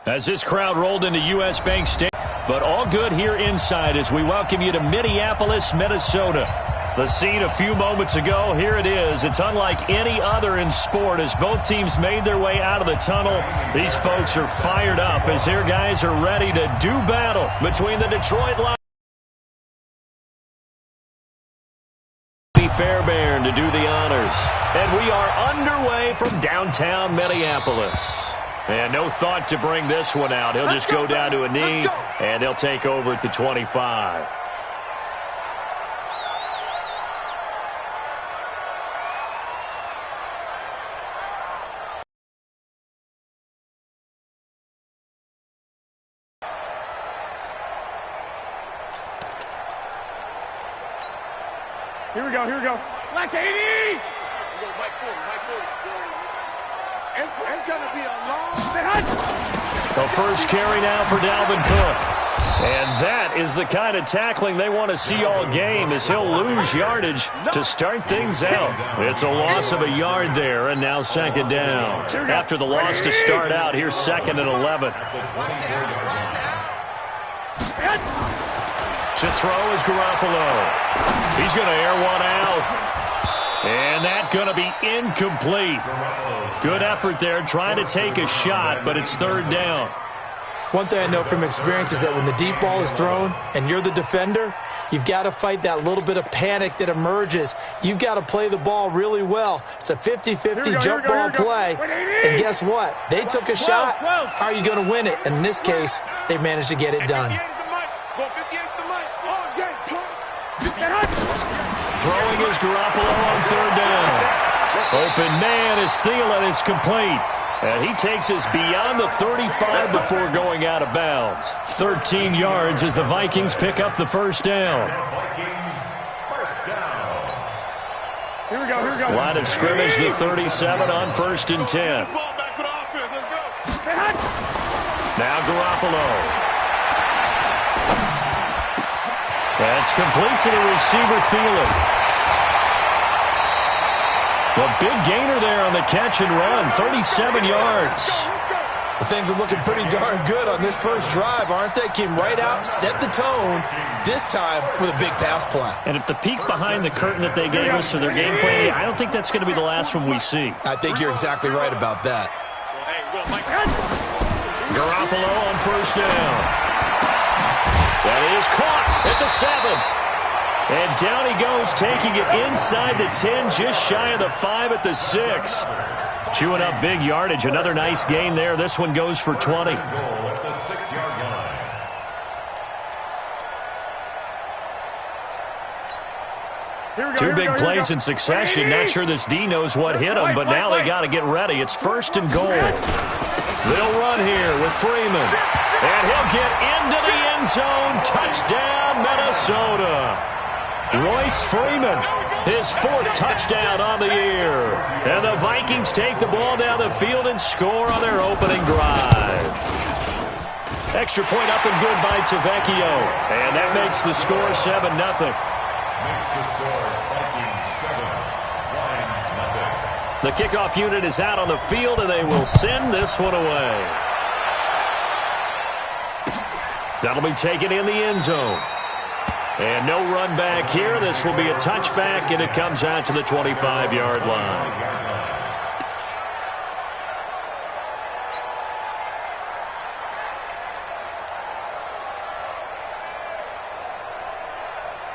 As this crowd rolled into U.S. Bank Stadium. But all good here inside as we welcome you to Minneapolis, Minnesota. The scene a few moments ago, here it is. It's unlike any other in sport as both teams made their way out of the tunnel. These folks are fired up as their guys are ready to do battle between the Detroit Lions. Fairbairn to do the honors. And we are underway from downtown Minneapolis. And no thought to bring this one out. He'll just go down to a knee, and they'll take over at the 25. Here we go. Black 80! It's going to be a long... The first carry now for Dalvin Cook. And that is the kind of tackling they want to see all game as he'll lose yardage to start things out. It's a loss of a yard there, and now second down. After the loss to start out, here's second and 11. To throw is Garoppolo. He's going to air one out. And that's going to be incomplete. Good effort there trying to take a shot, but it's third down. One thing I know from experience is that when the deep ball is thrown and you're the defender, you've got to fight that little bit of panic that emerges. You've got to play the ball really well. It's a 50-50 jump ball play. And guess what? They took a shot. How are you going to win it? And in this case, they managed to get it done. Throwing is Garoppolo on third down. Open man is Thielen. It's complete. And he takes us beyond the 35 before going out of bounds. 13 yards as the Vikings pick up the first down. Here we go. Line of scrimmage, the 37 on first and 10. Now Garoppolo. That's complete to the receiver, Thielen. The big gainer there on the catch and run, 37 yards. Well, things are looking pretty darn good on this first drive, aren't they? Came right out, set the tone, this time with a big pass play. And if the peek behind the curtain that they gave us for their game plan, I don't think that's going to be the last one we see. I think you're exactly right about that. Garoppolo on first down. That is caught at the 7. And down he goes, taking it inside the 10, just shy of the 5 at the 6. Chewing up big yardage. Another nice gain there. This one goes for 20. Two big plays in succession. Not sure this D knows what hit him, but now they got to get ready. It's first and goal. They'll run here with Freeman. And he'll get into the end zone. Touchdown, Minnesota. Royce Freeman, his 4th touchdown on the year. And the Vikings take the ball down the field and score on their opening drive. Extra point up and good by Tavecchio. And that makes the score 7-0. The kickoff unit is out on the field, and they will send this one away. That'll be taken in the end zone. And no run back here. This will be a touchback, and it comes out to the 25-yard line.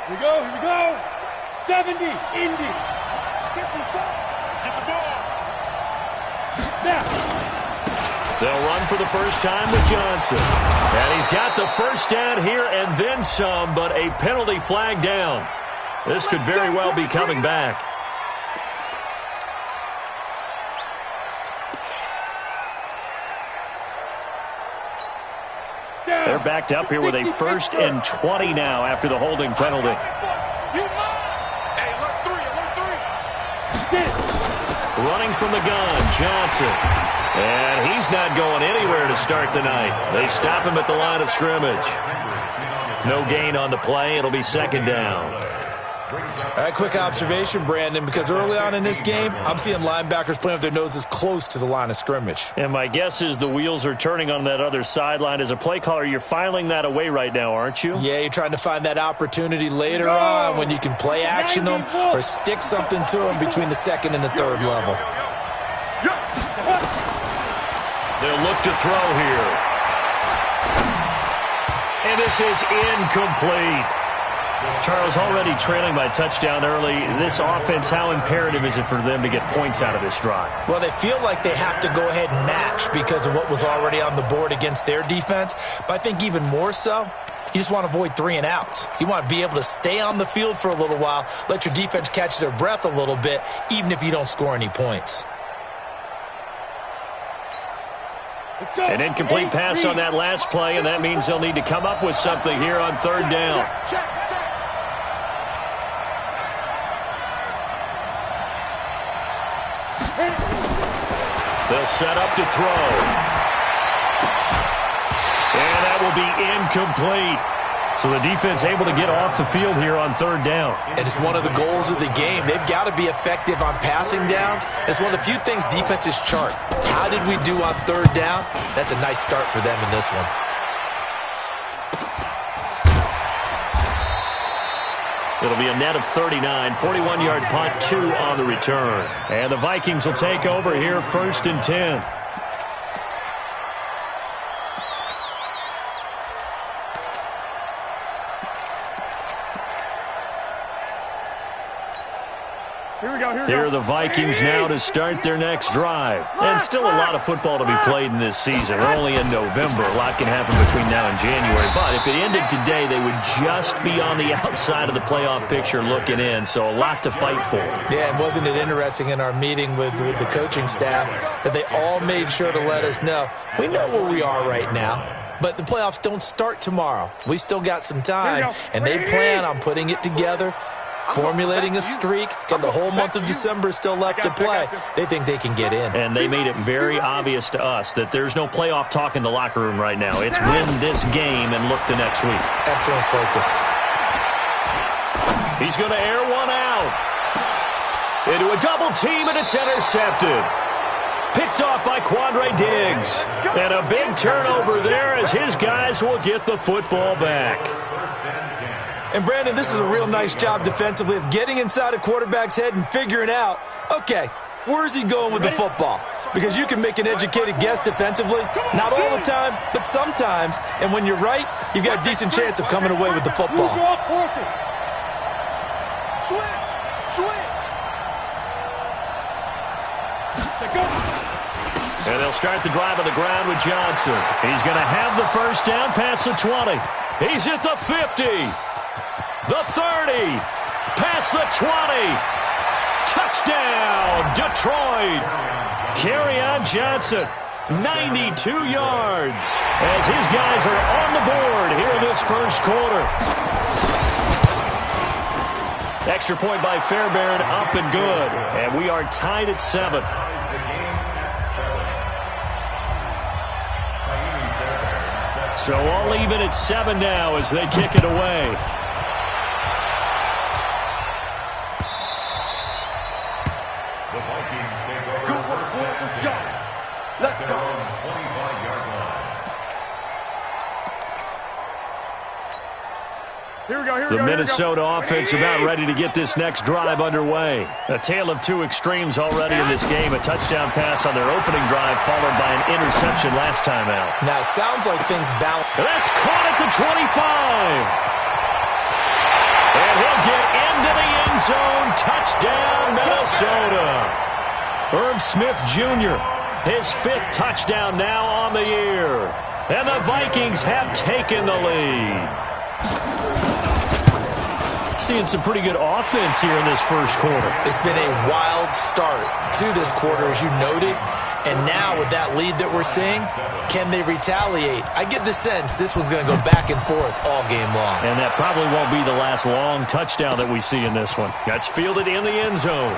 Here we go. 70, Indy. Get the ball. Now. They'll run for the first time with Johnson. And he's got the first down here and then some, but a penalty flag down. This could very well be coming back. They're backed up here with a 1st and 20 now after the holding penalty. Running from the gun, Johnson. And he's not going anywhere to start the night. They stop him at the line of scrimmage. No gain on the play. It'll be second down. All right, quick observation, Brandon, because early on in this game, I'm seeing linebackers playing with their noses close to the line of scrimmage. And my guess is the wheels are turning on that other sideline. As a play caller, you're filing that away right now, aren't you? Yeah, you're trying to find that opportunity later on when you can play action them or stick something to them between the second and the third level. They'll look to throw here. And this is incomplete. Charles, already trailing by touchdown early. This offense, how imperative is it for them to get points out of this drive? Well, they feel like they have to go ahead and match because of what was already on the board against their defense. But I think even more so, you just want to avoid 3 and outs. You want to be able to stay on the field for a little while, let your defense catch their breath a little bit, even if you don't score any points. An incomplete pass on that last play, and that means they'll need to come up with something here on third down. They'll set up to throw. And that will be incomplete. So the defense able to get off the field here on third down. And it's one of the goals of the game. They've got to be effective on passing downs. It's one of the few things defenses chart. How did we do on third down? That's a nice start for them in this one. It'll be a net of 39, 41-yard punt, 2 on the return. And the Vikings will take over here, 1st and 10. Here are the Vikings now to start their next drive. And still a lot of football to be played in this season. We're only in November. A lot can happen between now and January. But if it ended today, they would just be on the outside of the playoff picture looking in. So a lot to fight for. Yeah, and wasn't it interesting in our meeting with the coaching staff that they all made sure to let us know, we know where we are right now, but the playoffs don't start tomorrow. We still got some time, and they plan on putting it together, formulating a streak. Got the whole month of December still left to play. They think they can get in. And they made it very obvious to us that there's no playoff talk in the locker room right now. It's win this game and look to next week. Excellent focus. He's going to air one out. Into a double team, and it's intercepted. Picked off by Quandre Diggs. And a big turnover there as his guys will get the football back. And, Brandon, this is a real nice job defensively of getting inside a quarterback's head and figuring out, okay, where's he going with the football? Because you can make an educated guess defensively, not all the time, but sometimes. And when you're right, you've got a decent chance of coming away with the football. And they'll start the drive on the ground with Johnson. He's going to have the first down past the 20. He's at the 50. The 30, past the 20, touchdown, Detroit. Kerryon Johnson, 92 yards, as his guys are on the board here in this first quarter. Extra point by Fairbairn, up and good, and we are tied at 7. So all even at 7 now as they kick it away. The Minnesota offense about ready to get this next drive underway. A tale of two extremes already in this game. A touchdown pass on their opening drive followed by an interception last time out. Now, it sounds like things balance. That's caught at the 25. And he'll get into the end zone. Touchdown, Minnesota. Herb Smith Jr., his 5th touchdown now on the year. And the Vikings have taken the lead. Seeing some pretty good offense here in this first quarter. It's been a wild start to this quarter, as you noted. And now with that lead that we're seeing, can they retaliate? I get the sense this one's going to go back and forth all game long. And that probably won't be the last long touchdown that we see in this one. That's fielded in the end zone.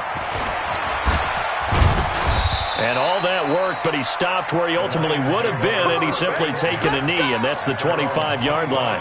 And all that worked, but he stopped where he ultimately would have been, and he's simply taken a knee, and that's the 25-yard line.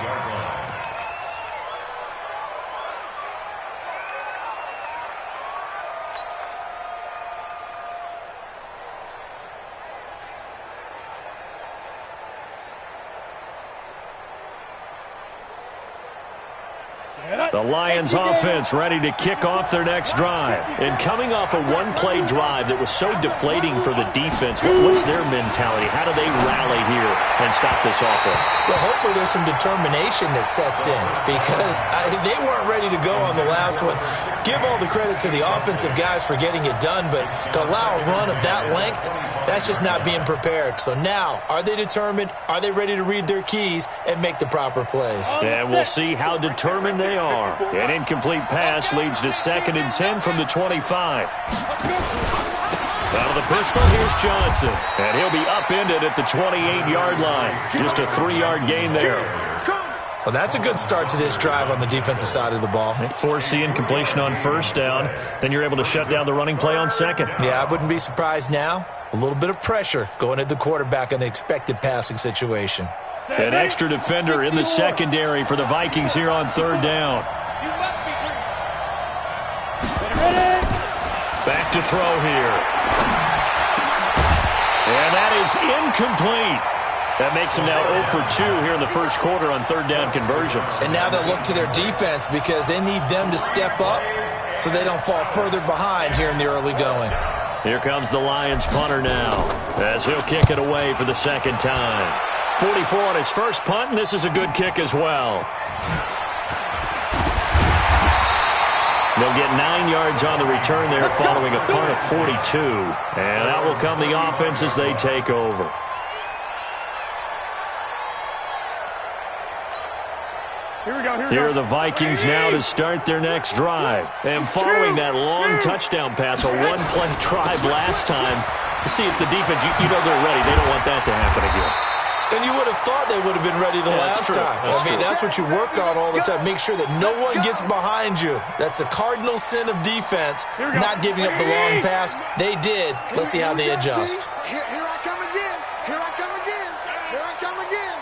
The Lions offense ready to kick off their next drive. And coming off a one-play drive that was so deflating for the defense, what's their mentality? How do they rally here and stop this offense? Well, hopefully there's some determination that sets in because they weren't ready to go on the last one. Give all the credit to the offensive guys for getting it done, but to allow a run of that length, that's just not being prepared. So now, are they determined? Are they ready to read their keys and make the proper plays? And we'll see how determined they are. An incomplete pass leads to 2nd and 10 from the 25. Out of the pistol, here's Johnson. And he'll be upended at the 28-yard line. Just a 3-yard gain there. Well, that's a good start to this drive on the defensive side of the ball. Force the incompletion on 1st down. Then you're able to shut down the running play on 2nd. Yeah, I wouldn't be surprised now. A little bit of pressure going at the quarterback in the expected passing situation. An extra defender in the secondary for the Vikings here on 3rd down. Back to throw here. And that is incomplete. That makes them now 0 for 2 here in the first quarter on 3rd down conversions. And now they'll look to their defense because they need them to step up so they don't fall further behind here in the early going. Here comes the Lions punter now as he'll kick it away for the 2nd time. 44 on his first punt, and this is a good kick as well. They'll get 9 yards on the return there following a punt of 42. And that will come the offense as they take over. Here are the Vikings now to start their next drive. And following that long touchdown pass, a one-play drive last time, to see if the defense, you know they're ready. They don't want that to happen again. And you would have thought they would have been ready the last time. That's what you work on all the time. Make sure that no one gets behind you. That's the cardinal sin of defense, not giving up the long pass. They did. Let's see how they adjust. Here I come again. Here I come again. Here I come again.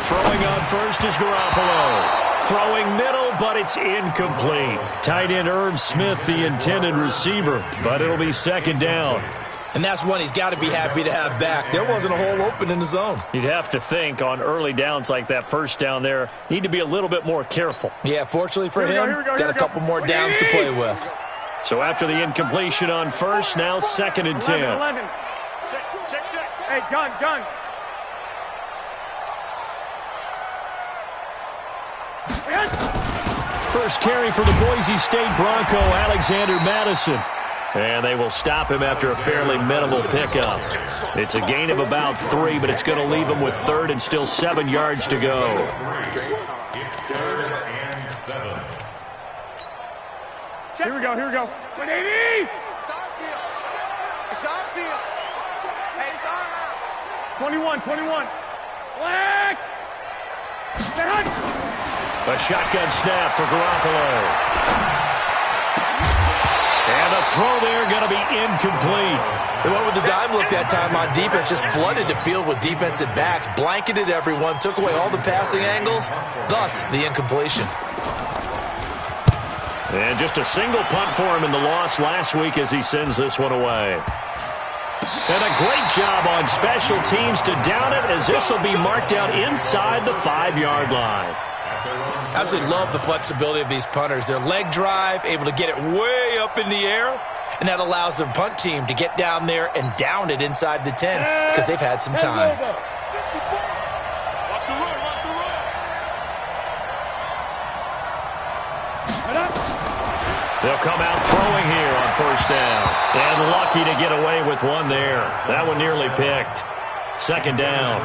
Throwing on first is Garoppolo. Throwing middle, but it's incomplete. Tight end Irv Smith, the intended receiver, but it'll be 2nd down. And that's one he's got to be happy to have back. There wasn't a hole open in the zone. You'd have to think on early downs like that 1st down there, need to be a little bit more careful. Yeah, fortunately for him, got a couple more downs to play with. So after the incompletion on 1st, now 2nd and 10. 11. Check. Hey, gun. First carry for the Boise State Bronco, Alexander Madison. And they will stop him after a fairly minimal pickup. It's a gain of about 3, but it's going to leave him with 3rd and still 7 yards to go. Here we go. 180! It's our field. Hey, it's our house. 21. Black! A shotgun snap for Garoppolo. And the throw there going to be incomplete. They went with the dime look that time on defense, just flooded the field with defensive backs, blanketed everyone, took away all the passing angles, thus the incompletion. And just a single punt for him in the loss last week as he sends this one away. And a great job on special teams to down it as this will be marked out inside the 5-yard line. Absolutely love the flexibility of these punters. Their leg drive, able to get it way up in the air, and that allows the punt team to get down there and down it inside the 10 because they've had some time. They'll come out throwing here on 1st down. And lucky to get away with one there. That one nearly picked. 2nd down.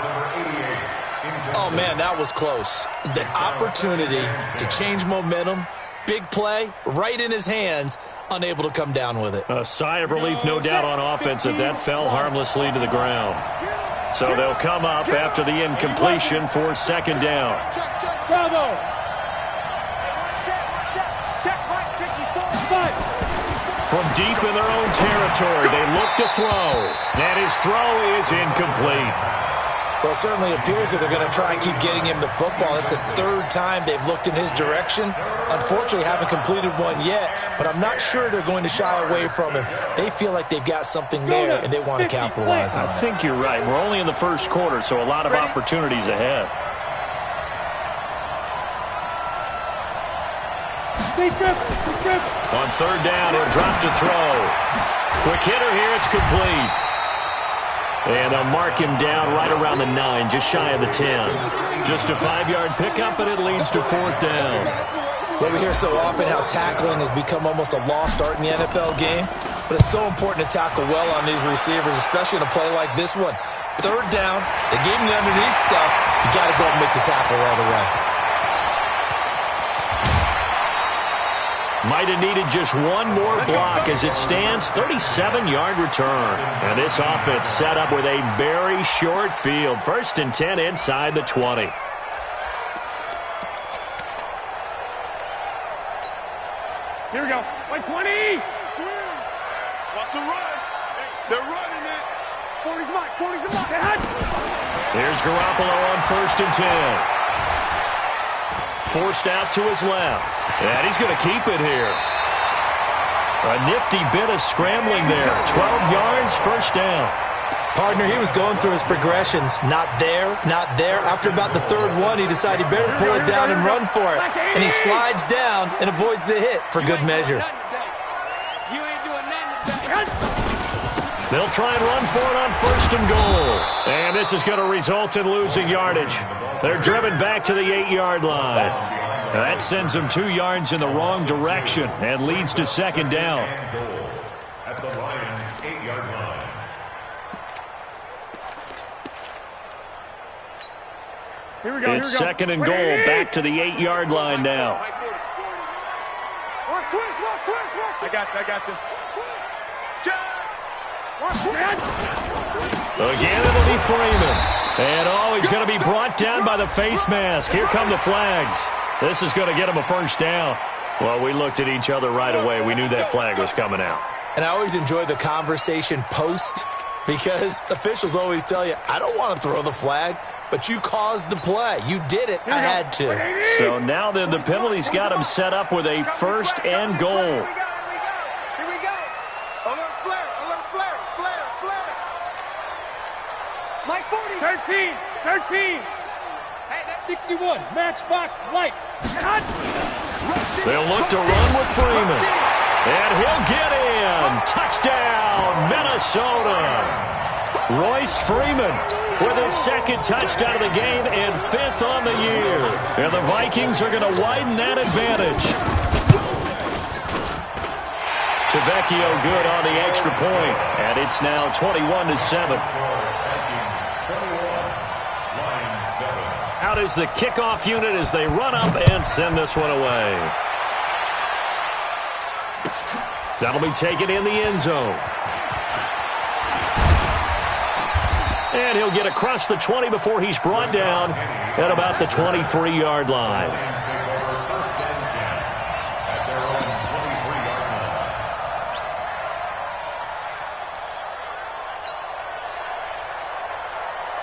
Oh, man, that was close. The opportunity to change momentum, big play, right in his hands, unable to come down with it. A sigh of relief, no doubt, on offense if that fell harmlessly to the ground. So they'll come up after the incompletion for 2nd down. Bravo! From deep in their own territory, they look to throw. And his throw is incomplete. Well, it certainly appears that they're going to try and keep getting him the football. It's the 3rd time they've looked in his direction. Unfortunately, haven't completed one yet, but I'm not sure they're going to shy away from him. They feel like they've got something there, and they want to capitalize on it. I think you're right. We're only in the 1st quarter, so a lot of opportunities ahead. On third down, he'll drop to throw. Quick hitter here, it's complete. And they'll mark him down right around the 9, just shy of the 10. Just a 5-yard pickup, and it leads to fourth down. Well, we hear so often how tackling has become almost a lost art in the NFL game, but it's so important to tackle well on these receivers, especially in a play like this one. Third down, they gave him the underneath stuff. You got to go and make the tackle right away. Might have needed just one more block as it stands, 37-yard return. And this offense set up with a very short field. 1st and 10 inside the 20. Here we go. Like 20. Watch the run. They're running it. 40's the mark. 40's the mark. Here's Garoppolo on 1st and 10. Forced out to his left. And he's going to keep it here. A nifty bit of scrambling there. 12 yards, 1st down. Partner, he was going through his progressions. Not there, not there. After about the 3rd one, he decided he better pull it down and run for it. And he slides down and avoids the hit for good measure. They'll try and run for it on 1st and goal. And this is going to result in losing yardage. They're driven back to the 8-yard line. That sends them 2 yards in the wrong direction and leads to 2nd down. At the Lions' 8-yard line. Here we go. It's 2nd and goal, back to the 8-yard line now. I got you. Again, it'll be Freeman. And he's going to be brought down by the face mask. Here come the flags. This is going to get him a 1st down. Well, we looked at each other right away. We knew that flag was coming out. And I always enjoy the conversation post because officials always tell you, I don't want to throw the flag, but you caused the play. You did it. I had to. So now then the penalty's got him set up with a 1st and goal. Here we go. Alert flare. Mike 40. 13. Hey, that's 61. Matchbox lights. They'll look to run with Freeman. And he'll get in. Touchdown, Minnesota. Royce Freeman with his 2nd touchdown of the game and 5th on the year. And the Vikings are going to widen that advantage. Tavecchio good on the extra point. And it's now 21-7. Out is the kickoff unit as they run up and send this one away. That'll be taken in the end zone. And he'll get across the 20 before he's brought down at about the 23-yard line.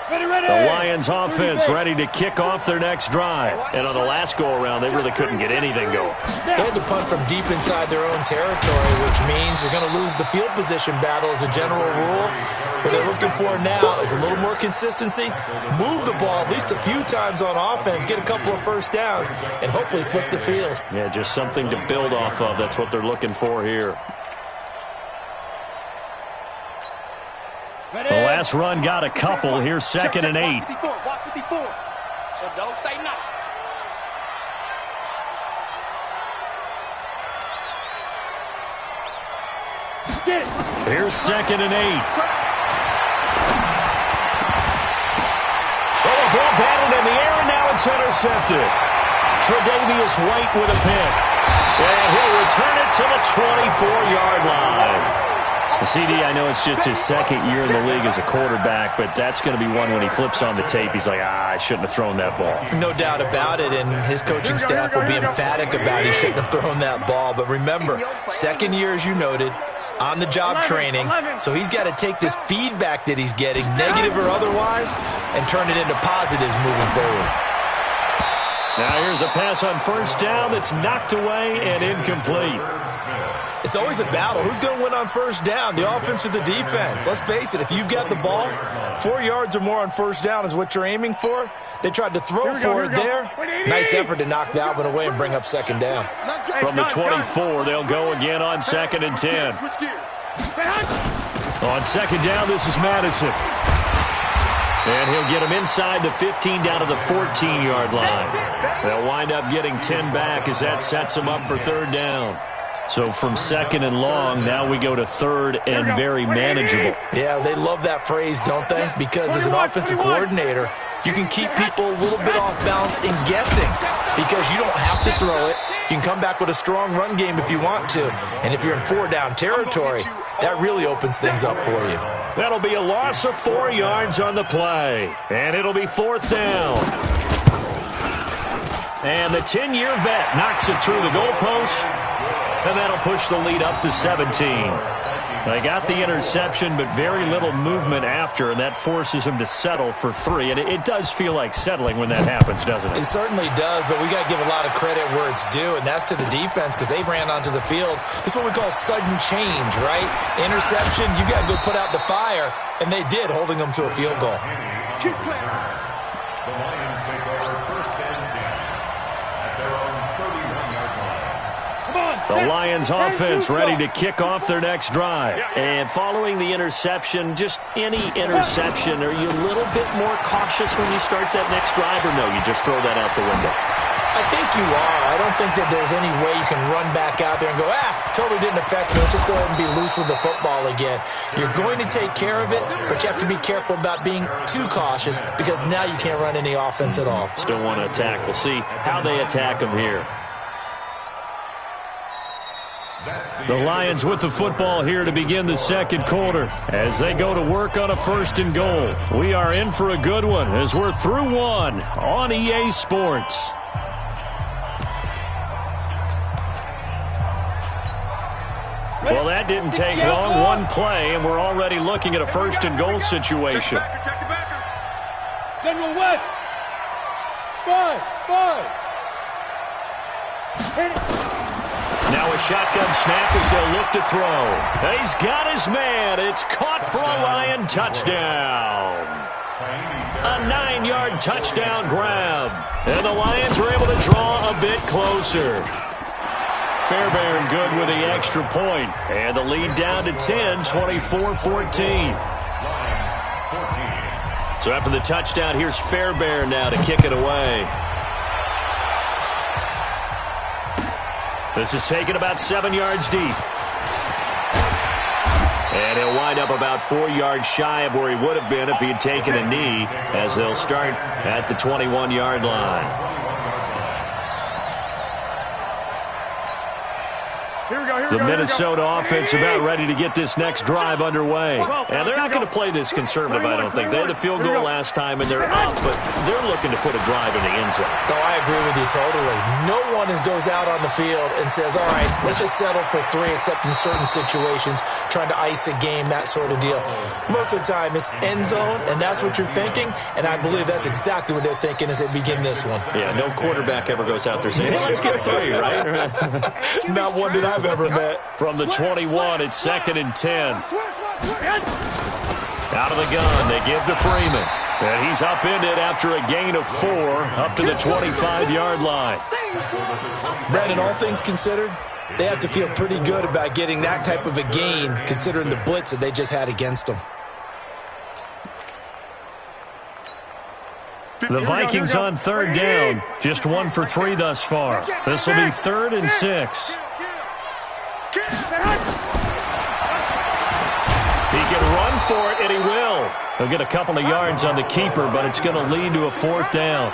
The Lions offense ready to kick off their next drive. And on the last go-around, they really couldn't get anything going. They had to punt from deep inside their own territory, which means you're going to lose the field position battle as a general rule. What they're looking for now is a little more consistency, move the ball at least a few times on offense, get a couple of 1st downs, and hopefully flip the field. Yeah, just something to build off of. That's what they're looking for here. The last run got a couple. Here's 2nd and 8. Watch 54. So don't say nothing. Here's 2nd and 8. Oh, a ball batted in the air, and now it's intercepted. Tre'Davious White with a pick. And he'll return it to the 24-yard line. CD, I know it's just his 2nd year in the league as a quarterback, but that's going to be one when he flips on the tape, he's like, I shouldn't have thrown that ball. No doubt about it, and his coaching staff will be emphatic about he shouldn't have thrown that ball. But remember, 2nd year, as you noted, on-the-job training, so he's got to take this feedback that he's getting, negative or otherwise, and turn it into positives moving forward. Now here's a pass on 1st down that's knocked away and incomplete. It's always a battle. Who's going to win on first down, the offense or the defense? Let's face it, if you've got the ball, 4 yards or more on first down is what you're aiming for. They tried to throw for it there. Nice effort to knock that one away and bring up second down. From the 24, they'll go again on 2nd and 10. On second down, this is Madison. And he'll get him inside the 15 down to the 14-yard line. They'll wind up getting 10 back as that sets them up for third down. So from 2nd and long, now we go to 3rd and very manageable. Yeah, they love that phrase, don't they? Because as an offensive coordinator, you can keep people a little bit off balance and guessing because you don't have to throw it. You can come back with a strong run game if you want to. And if you're in 4-down territory, that really opens things up for you. That'll be a loss of 4 yards on the play. And it'll be 4th down. And the 10-year vet knocks it through the goalpost. And that'll push the lead up to 17. They got the interception, but very little movement after, and that forces them to settle for 3. And it does feel like settling when that happens, doesn't it? It certainly does, but we got to give a lot of credit where it's due, and that's to the defense because they ran onto the field. It's what we call sudden change, right? Interception, you got to go put out the fire, and they did, holding them to a field goal. The Lions take over 1st and 10 at their own 31-yard line. The Lions offense ready to kick off their next drive. And following the interception, just any interception, are you a little bit more cautious when you start that next drive, or no, you just throw that out the window? I think you are. I don't think that there's any way you can run back out there and go, totally didn't affect me. Let's just go ahead and be loose with the football again. You're going to take care of it, but you have to be careful about being too cautious because now you can't run any offense at all. Still want to attack. We'll see how they attack them here. The Lions with the football here to begin the second quarter as they go to work on a 1st and goal. We are in for a good one as we're through one on EA Sports. Well, that didn't take long. One play, and we're already looking at a 1st and goal situation. General West. Five. Now a shotgun snap as they'll look to throw. He's got his man. It's caught for a Lion touchdown. A 9-yard touchdown grab. And the Lions are able to draw a bit closer. Fairbairn good with the extra point. And the lead down to 10, 24-14. So after the touchdown, here's Fairbairn now to kick it away. This is taken about 7 yards deep. And he'll wind up about 4 yards shy of where he would have been if he had taken a knee, as they'll start at the 21-yard line. The Minnesota offense about ready to get this next drive underway. And they're not going to play this conservative, I don't think. They had a field goal last time, and they're up, but they're looking to put a drive in the end zone. Oh, I agree with you totally. No one goes out on the field and says, all right, let's just settle for 3, except in certain situations, trying to ice a game, that sort of deal. Most of the time, it's end zone, and that's what you're thinking, and I believe that's exactly what they're thinking as they begin this one. Yeah, no quarterback ever goes out there saying, hey, let's get 3, right? Not one that I've ever met. From the 21, it's 2nd and 10. Out of the gun, they give to Freeman. And he's upended after a gain of 4 up to the 25-yard line. Brandon, all things considered, they have to feel pretty good about getting that type of a gain considering the blitz that they just had against them. The Vikings on 3rd down, just 1 for 3 thus far. This will be 3rd and 6. He can run for it, and he will. He'll get a couple of yards on the keeper, but it's going to lead to a 4th down.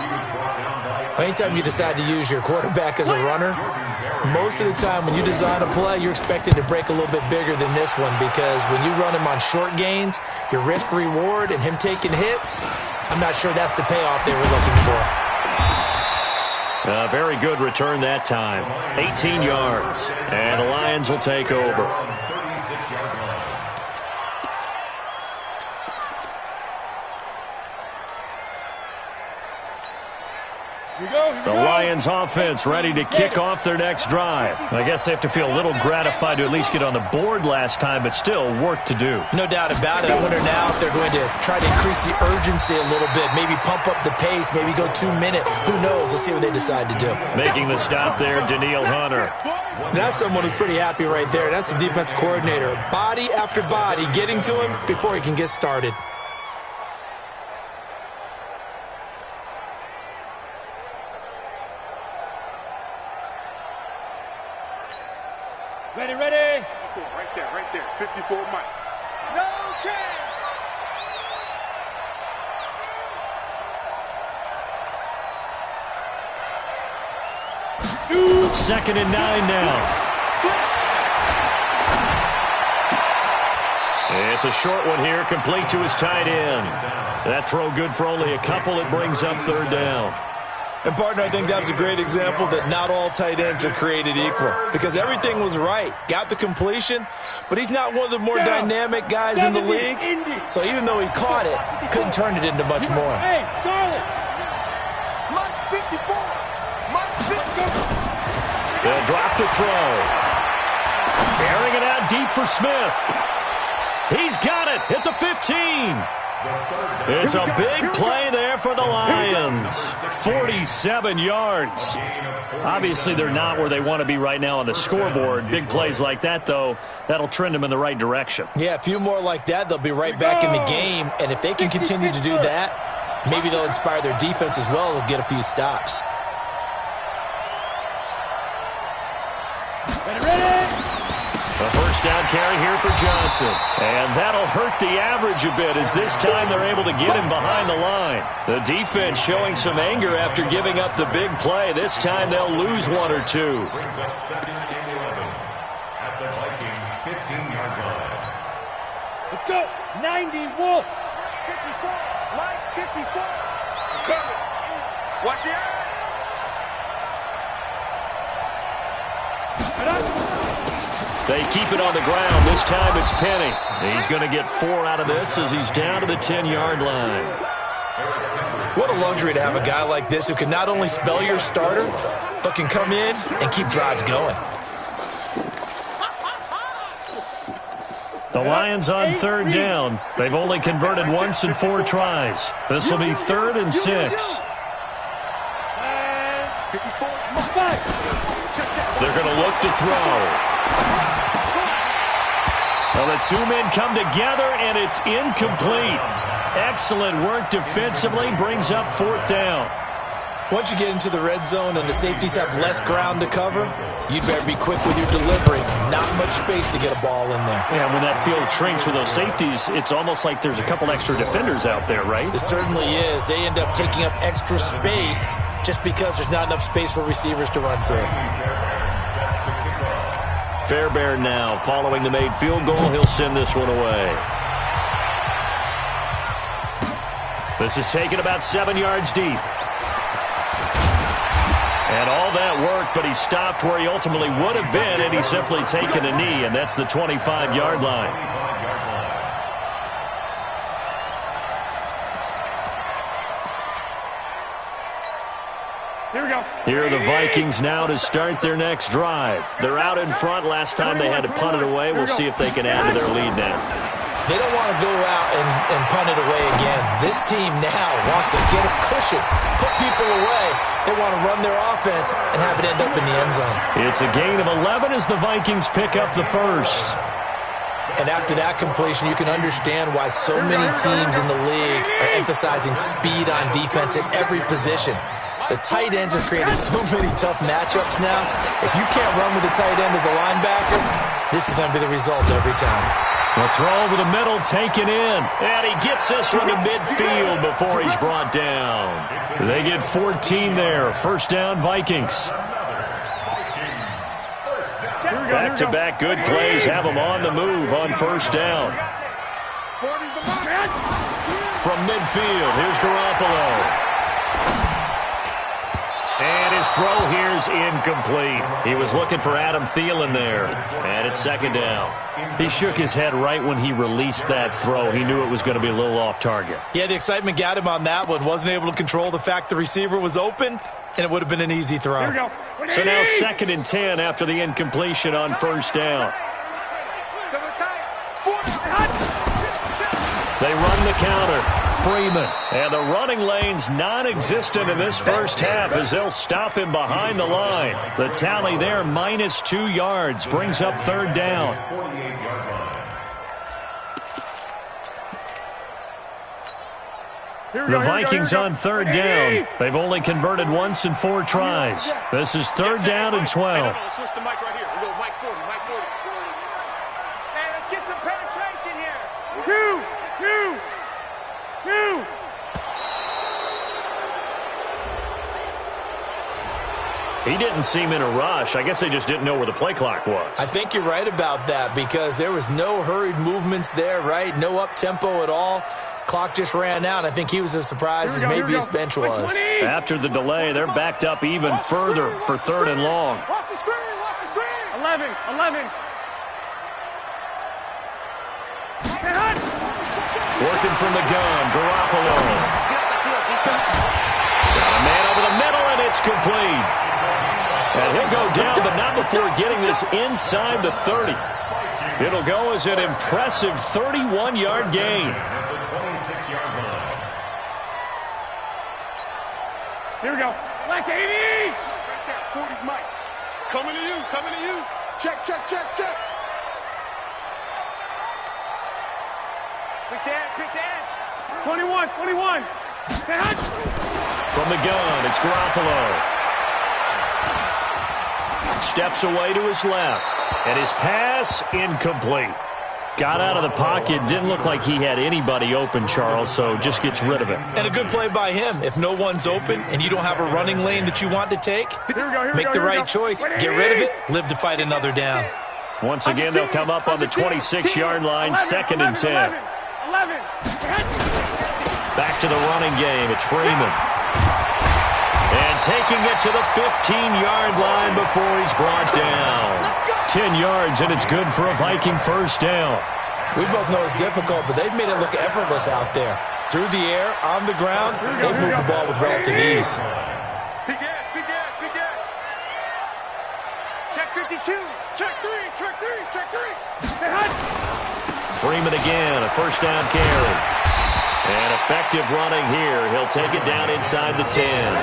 Anytime you decide to use your quarterback as a runner, most of the time when you design a play, you're expected to break a little bit bigger than this one because when you run him on short gains, your risk-reward and him taking hits, I'm not sure that's the payoff they were looking for. A very good return that time. 18 yards. And the Lions will take over. The Lions offense ready to kick off their next drive. I guess they have to feel a little gratified to at least get on the board last time, but still work to do. No doubt about it. I wonder now if they're going to try to increase the urgency a little bit, maybe pump up the pace, maybe go 2-minute. Who knows? Let's see what they decide to do. Making the stop there, Daniil Hunter. That's someone who's pretty happy right there. That's the defense coordinator. Body after body getting to him before he can get started. Ready. Right there. 54 Mike. No chance. Shoot. 2nd and 9 now. It's a short one here, complete to his tight end. That throw good for only a couple. It brings up 3rd down. And, partner, I think that was a great example that not all tight ends are created equal because everything was right. Got the completion, but he's not one of the more dynamic guys in the league. So even though he caught it, couldn't turn it into much more. Hey, Charlotte. Mike 54. Mike 54. They'll drop the throw. Airing it out deep for Smith. He's got it at the 15. It's a big play there for the Lions. 47 yards. Obviously, they're not where they want to be right now on the scoreboard. Big plays like that, though, that'll trend them in the right direction. Yeah, a few more like that, they'll be right back in the game. And if they can continue to do that, maybe they'll inspire their defense as well. They'll get a few stops. A first down carry here for Johnson. And that'll hurt the average a bit as this time they're able to get him behind the line. The defense showing some anger after giving up the big play. This time they'll lose 1 or 2. Brings up 2nd and 11 at the Vikings 15-yard line. Let's go. 90 Wolf. 54. Mike 54. Coming. Watch the eye. They keep it on the ground. This time it's Penny. He's going to get 4 out of this as he's down to the 10-yard line. What a luxury to have a guy like this who can not only spell your starter, but can come in and keep drives going. The Lions on 3rd down. They've only converted once in 4 tries. This will be 3rd and 6. They're going to look to throw. Well, the 2 men come together, and it's incomplete. Excellent work defensively, brings up 4th down. Once you get into the red zone and the safeties have less ground to cover, you'd better be quick with your delivery. Not much space to get a ball in there. Yeah, when that field shrinks with those safeties, it's almost like there's a couple extra defenders out there, right? It certainly is. They end up taking up extra space just because there's not enough space for receivers to run through. Fairbairn now, following the made field goal, he'll send this one away. This is taken about 7 yards deep. And all that worked, but he stopped where he ultimately would have been, and he's simply taken a knee, and that's the 25-yard line. Here we go. Here are the Vikings now to start their next drive. They're out in front. Last time they had to punt it away. We'll see if they can add to their lead now. They don't want to go out and punt it away again. This team now wants to get a cushion, put people away. They want to run their offense and have it end up in the end zone. It's a gain of 11 as the Vikings pick up the first. And after that completion, you can understand why so many teams in the league are emphasizing speed on defense at every position. The tight ends have created so many tough matchups now. If you can't run with the tight end as a linebacker, this is going to be the result every time. The throw over the middle taken in. And he gets this one to midfield before he's brought down. They get 14 there. First down, Vikings. Back-to-back good plays have them on the move on first down. From midfield, here's Garoppolo. And his throw here's incomplete. He was looking for Adam Thielen there. And it's second down. He shook his head right when he released that throw. He knew it was going to be a little off target. Yeah, the excitement got him on that one. Wasn't able to control the fact the receiver was open, and it would have been an easy throw. Here we go. So now 2nd and 10 after the incompletion on first down. They run the counter. Freeman. And the running lane's non-existent in this first half as they'll stop him behind the line. The tally there, -2 yards, brings up 3rd down. The Vikings on 3rd down. They've only converted once in 4 tries. This is 3rd down and 12. Switch the mic right here. We'll go mic 40, mic 40. Hey, let's get some penetration here. 2. He didn't seem in a rush. I guess they just didn't know where the play clock was. I think you're right about that because there was no hurried movements there, right? No up-tempo at all. Clock just ran out. I think he was as surprised as maybe his bench was. After the delay, they're backed up even further for 3rd and long. Watch the screen, watch the screen. 11. Working from the gun, Garoppolo. Got a man over the middle, and it's complete. And he'll go down, but not before getting this inside the 30. It'll go as an impressive 31-yard gain. Here we go. Like 80. Right there, 40's Mike. Coming to you. Check. Quick dance. 21. From the gun, it's Garoppolo. Steps away to his left. And his pass, incomplete. Got out of the pocket. Didn't look like he had anybody open, Charles, so just gets rid of it. And a good play by him. If no one's open and you don't have a running lane that you want to take, make the right choice. Get rid of it. Live to fight another down. Once again, they'll come up on the 26-yard line, 2nd and 10. 11. Back to the running game. It's Freeman. And taking it to the 15-yard line before he's brought down. 10 yards, and it's good for a Viking first down. We both know it's difficult, but they've made it look effortless out there. Through the air, on the ground, they've moved the ball with relative ease. Big gas. Check 52. Check 3. Freeman again, a first down carry. And effective running here. He'll take it down inside the 10.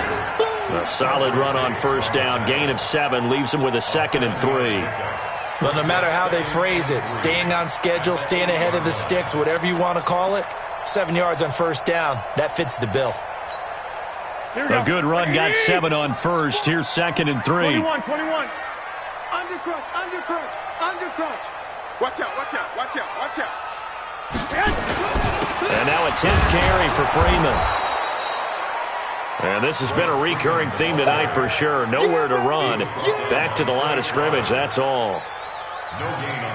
A solid run on first down. Gain of 7 leaves him with a 2nd and 3. Well, no matter how they phrase it, staying on schedule, staying ahead of the sticks, whatever you want to call it, 7 yards on first down, that fits the bill. A good run got 7 on first. Here's 2nd and 3. 21. Undercrunch. Watch out. And now a 10th carry for Freeman. And this has been a recurring theme tonight for sure. Nowhere to run. Back to the line of scrimmage, that's all.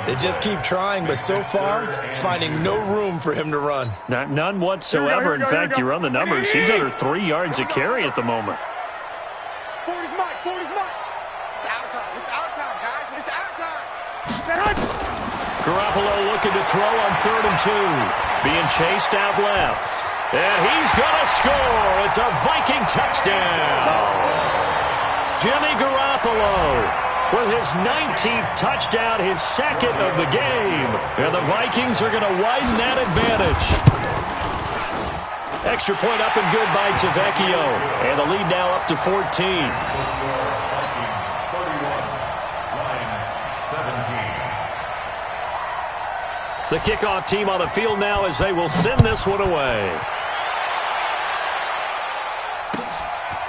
They just keep trying, but so far, finding no room for him to run. None whatsoever. In fact, you run the numbers. He's under 3 yards a carry at the moment. 40's Mike. It's our time, guys. It's our time. Garoppolo looking to throw on 3rd and 2. Being chased out left. And he's going to score. It's a Viking touchdown. Jimmy Garoppolo with his 19th touchdown, his 2nd of the game. And the Vikings are going to widen that advantage. Extra point up and good by Tavecchio. And the lead now up to 14. The kickoff team on the field now as they will send this one away.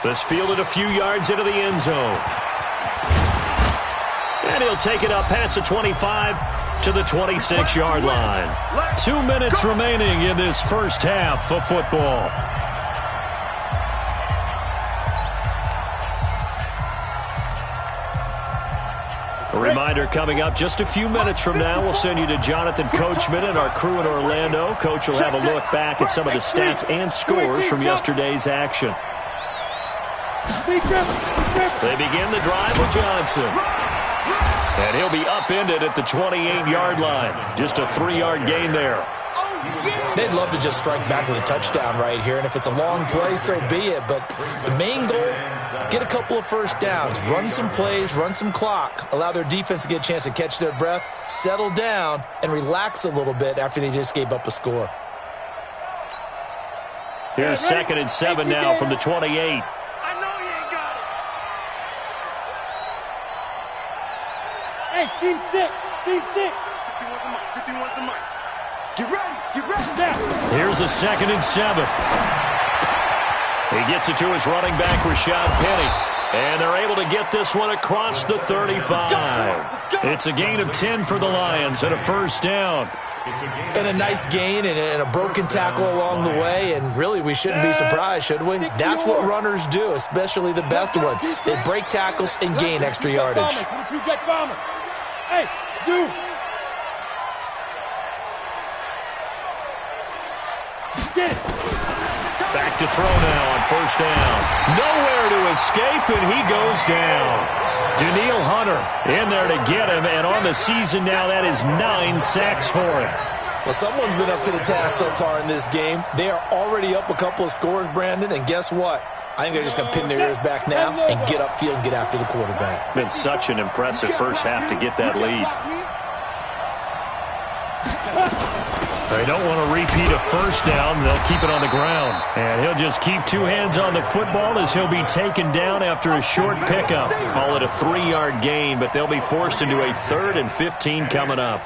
This fielded a few yards into the end zone. And he'll take it up past the 25 to the 26-yard line. 2 minutes remaining in this first half of football. A reminder coming up just a few minutes from now, we'll send you to Jonathan Coachman and our crew in Orlando. Coach will have a look back at some of the stats and scores from yesterday's action. They begin the drive with Johnson. And he'll be upended at the 28-yard line. Just a 3-yard gain there. They'd love to just strike back with a touchdown right here, and if it's a long play, so be it. But the main goal, get a couple of first downs, run some plays, run some clock, allow their defense to get a chance to catch their breath, settle down, and relax a little bit after they just gave up a score. Here's 2nd and 7 now from the 28. I know you ain't got it. Hey, team 6. 51's the mic. Get ready now. Here's a 2nd and 7. He gets it to his running back, Rashad Penny. And they're able to get this one across the 35. It's a gain of 10 for the Lions and a first down. And a nice gain and a broken tackle along the way, and really we shouldn't be surprised, should we? That's what runners do, especially the best ones. They break tackles and gain extra yardage. Hey, dude. Get it. Back to throw now on first down. Nowhere to escape, and he goes down. Daniil Hunter in there to get him, and on the season now, that is 9 sacks for him. Well, someone's been up to the task so far in this game. They are already up a couple of scores, Brandon, and guess what? I think they're just going to pin their ears back now and get upfield and get after the quarterback. Been such an impressive first half to get that lead. They don't want to repeat a first down. They'll keep it on the ground. And he'll just keep 2 hands on the football as he'll be taken down after a short pickup. Call it a 3-yard gain, but they'll be forced into a 3rd and 15 coming up.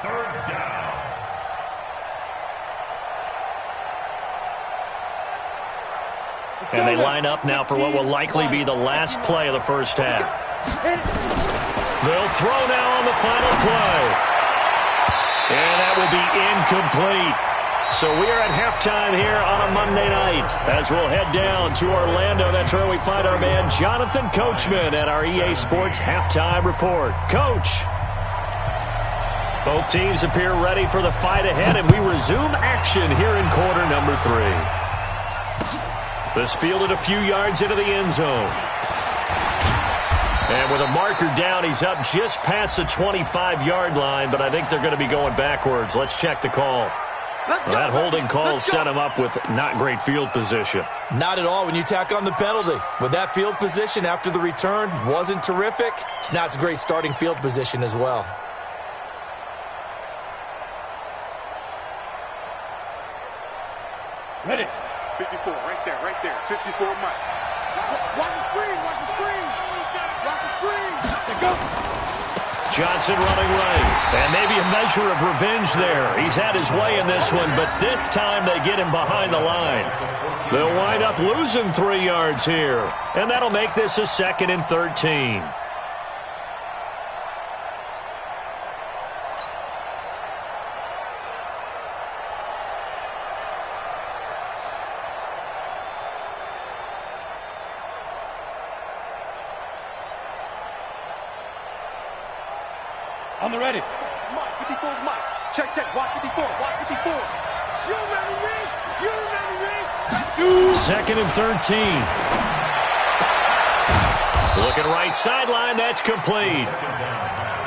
And they line up now for what will likely be the last play of the first half. They'll throw now on the final play. And that will be incomplete. So we are at halftime here on a Monday night. As we'll head down to Orlando, that's where we find our man Jonathan Coachman at our EA Sports Halftime Report. Coach. Both teams appear ready for the fight ahead, and we resume action here in quarter number 3. This fielded a few yards into the end zone. And with a marker down, he's up just past the 25-yard line, but I think they're going to be going backwards. Let's check the call. That holding call set him up with not great field position. Not at all when you tack on the penalty. With that field position after the return wasn't terrific, it's not a great starting field position as well. Ready. 54, right there. 54, Mike. Watch the screen. Watch the screen. Go. Johnson running right. And maybe a measure of revenge there. He's had his way in this one, but this time they get him behind the line. They'll wind up losing 3 yards here. And that'll make this a 2nd and 13. On the ready. Mike, 54's Mike. Check. Watch 54. Watch 54. You remember me? 2nd and 13. Looking right sideline. That's complete.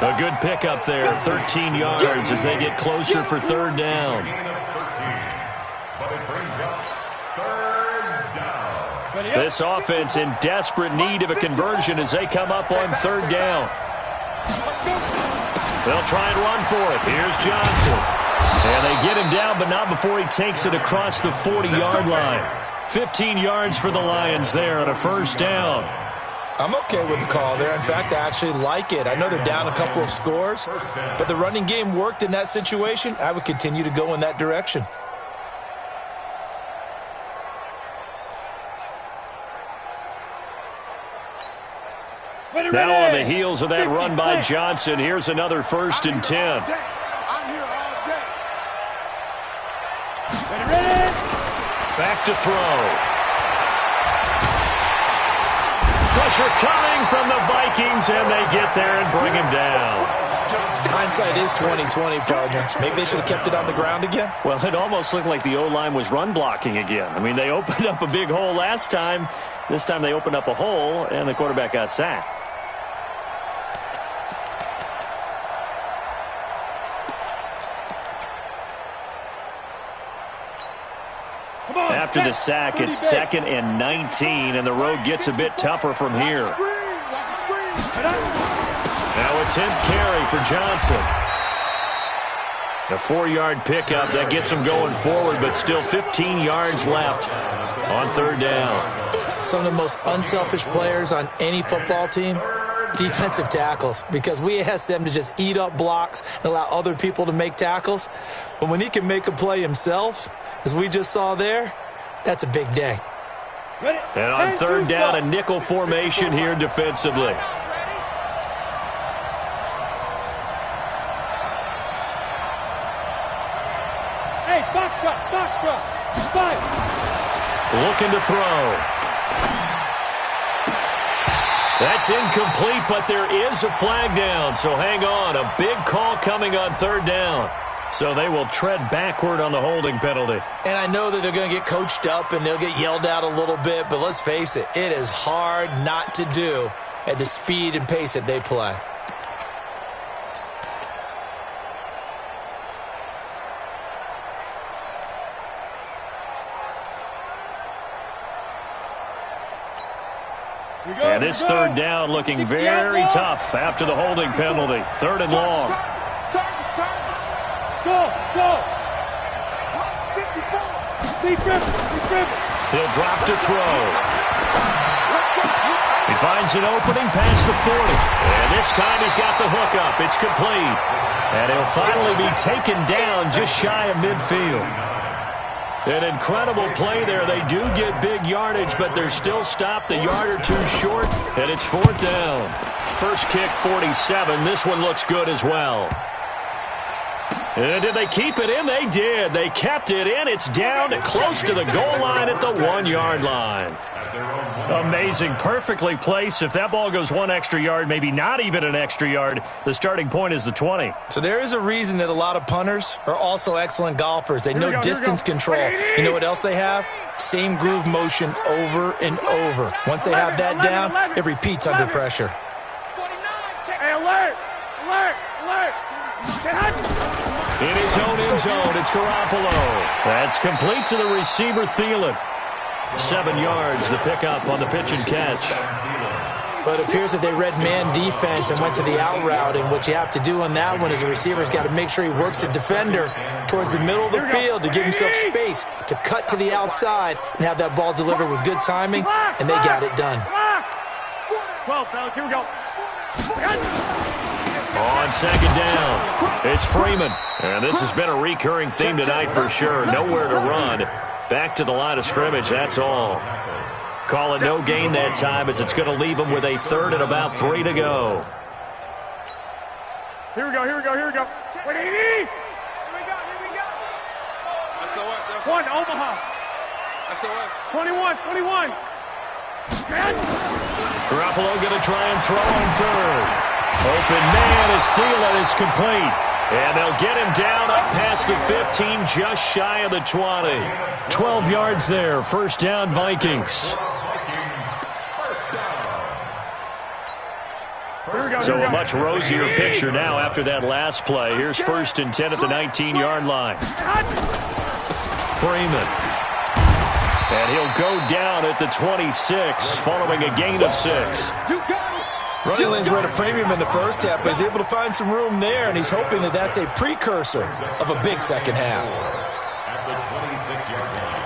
A good pickup there. 13 yards as they get closer for 3rd down. This offense in desperate need of a conversion as they come up on 3rd down. They'll try and run for it. Here's Johnson. And they get him down, but not before he takes it across the 40-yard line. 15 yards for the Lions there on a first down. I'm okay with the call there. In fact, I actually like it. I know they're down a couple of scores, but the running game worked in that situation. I would continue to go in that direction. Now on the heels of that run by Johnson, here's another 1st and 10. I'm here all day. Ready. Back to throw. Pressure coming from the Vikings, and they get there and bring him down. Hindsight is 20/20, partner. Maybe they should have kept it on the ground again. Well, it almost looked like the O-line was run blocking again. I mean, they opened up a big hole last time. This time they opened up a hole, and the quarterback got sacked. After the sack, it's 2nd and 19, and the road gets a bit tougher from here. Now a 10th carry for Johnson. A 4-yard pickup that gets him going forward, but still 15 yards left on 3rd down. Some of the most unselfish players on any football team, defensive tackles, because we ask them to just eat up blocks and allow other people to make tackles. But when he can make a play himself, as we just saw there, that's a big day. And on 3rd down, a nickel formation here defensively. Hey, box truck. Five. Looking to throw. That's incomplete, but there is a flag down, so hang on. A big call coming on 3rd down. So they will tread backward on the holding penalty. And I know that they're going to get coached up and they'll get yelled at a little bit, but let's face it, it is hard not to do at the speed and pace that they play. And this 3rd down looking very tough after the holding penalty. 3rd and long. Go. He'll drop to throw. He finds an opening past the 40. And this time he's got the hook up. It's complete. And he'll finally be taken down just shy of midfield. An incredible play there. They do get big yardage, but they're still stopped a yard or two short, and it's 4th down. First kick, 47. This one looks good as well. And did they keep it in? They did. They kept it in. It's down close to the goal line at the 1-yard line. Amazing. Perfectly placed. If that ball goes 1 extra yard, maybe not even an extra yard, the starting point is the 20. So there is a reason that a lot of punters are also excellent golfers. They know distance control. You know what else they have? Same groove motion over and over. Once they have that down, it repeats under pressure. Hey, alert! In his own end zone, it's Garoppolo. That's complete to the receiver, Thielen. 7 yards, the pickup on the pitch and catch. But it appears that they read man defense and went to the out route, and what you have to do on that one is the receiver's got to make sure he works the defender towards the middle of the field to give himself space to cut to the outside and have that ball delivered with good timing, and they got it done. 12, fellas, here we go. On 2nd down, it's Freeman. And this has been a recurring theme tonight for sure. Nowhere to run. Back to the line of scrimmage, that's all. Call it no gain that time as it's going to leave them with a 3rd and about 3 to go. Here we go. Wait, 80! Here we go. One, Omaha. 21. Garoppolo going to try and throw on 3rd. Open man is Thielen. It's complete. And they'll get him down up past the 15, just shy of the 20. 12 yards there. 1st down, Vikings. So a much rosier picture now after that last play. Here's 1st and 10 at the 19-yard line. Freeman. And he'll go down at the 26 following a gain of 6. Running lanes were at a premium in the first half, but he's able to find some room there, and he's hoping that that's a precursor of a big second half. At the 26-yard line.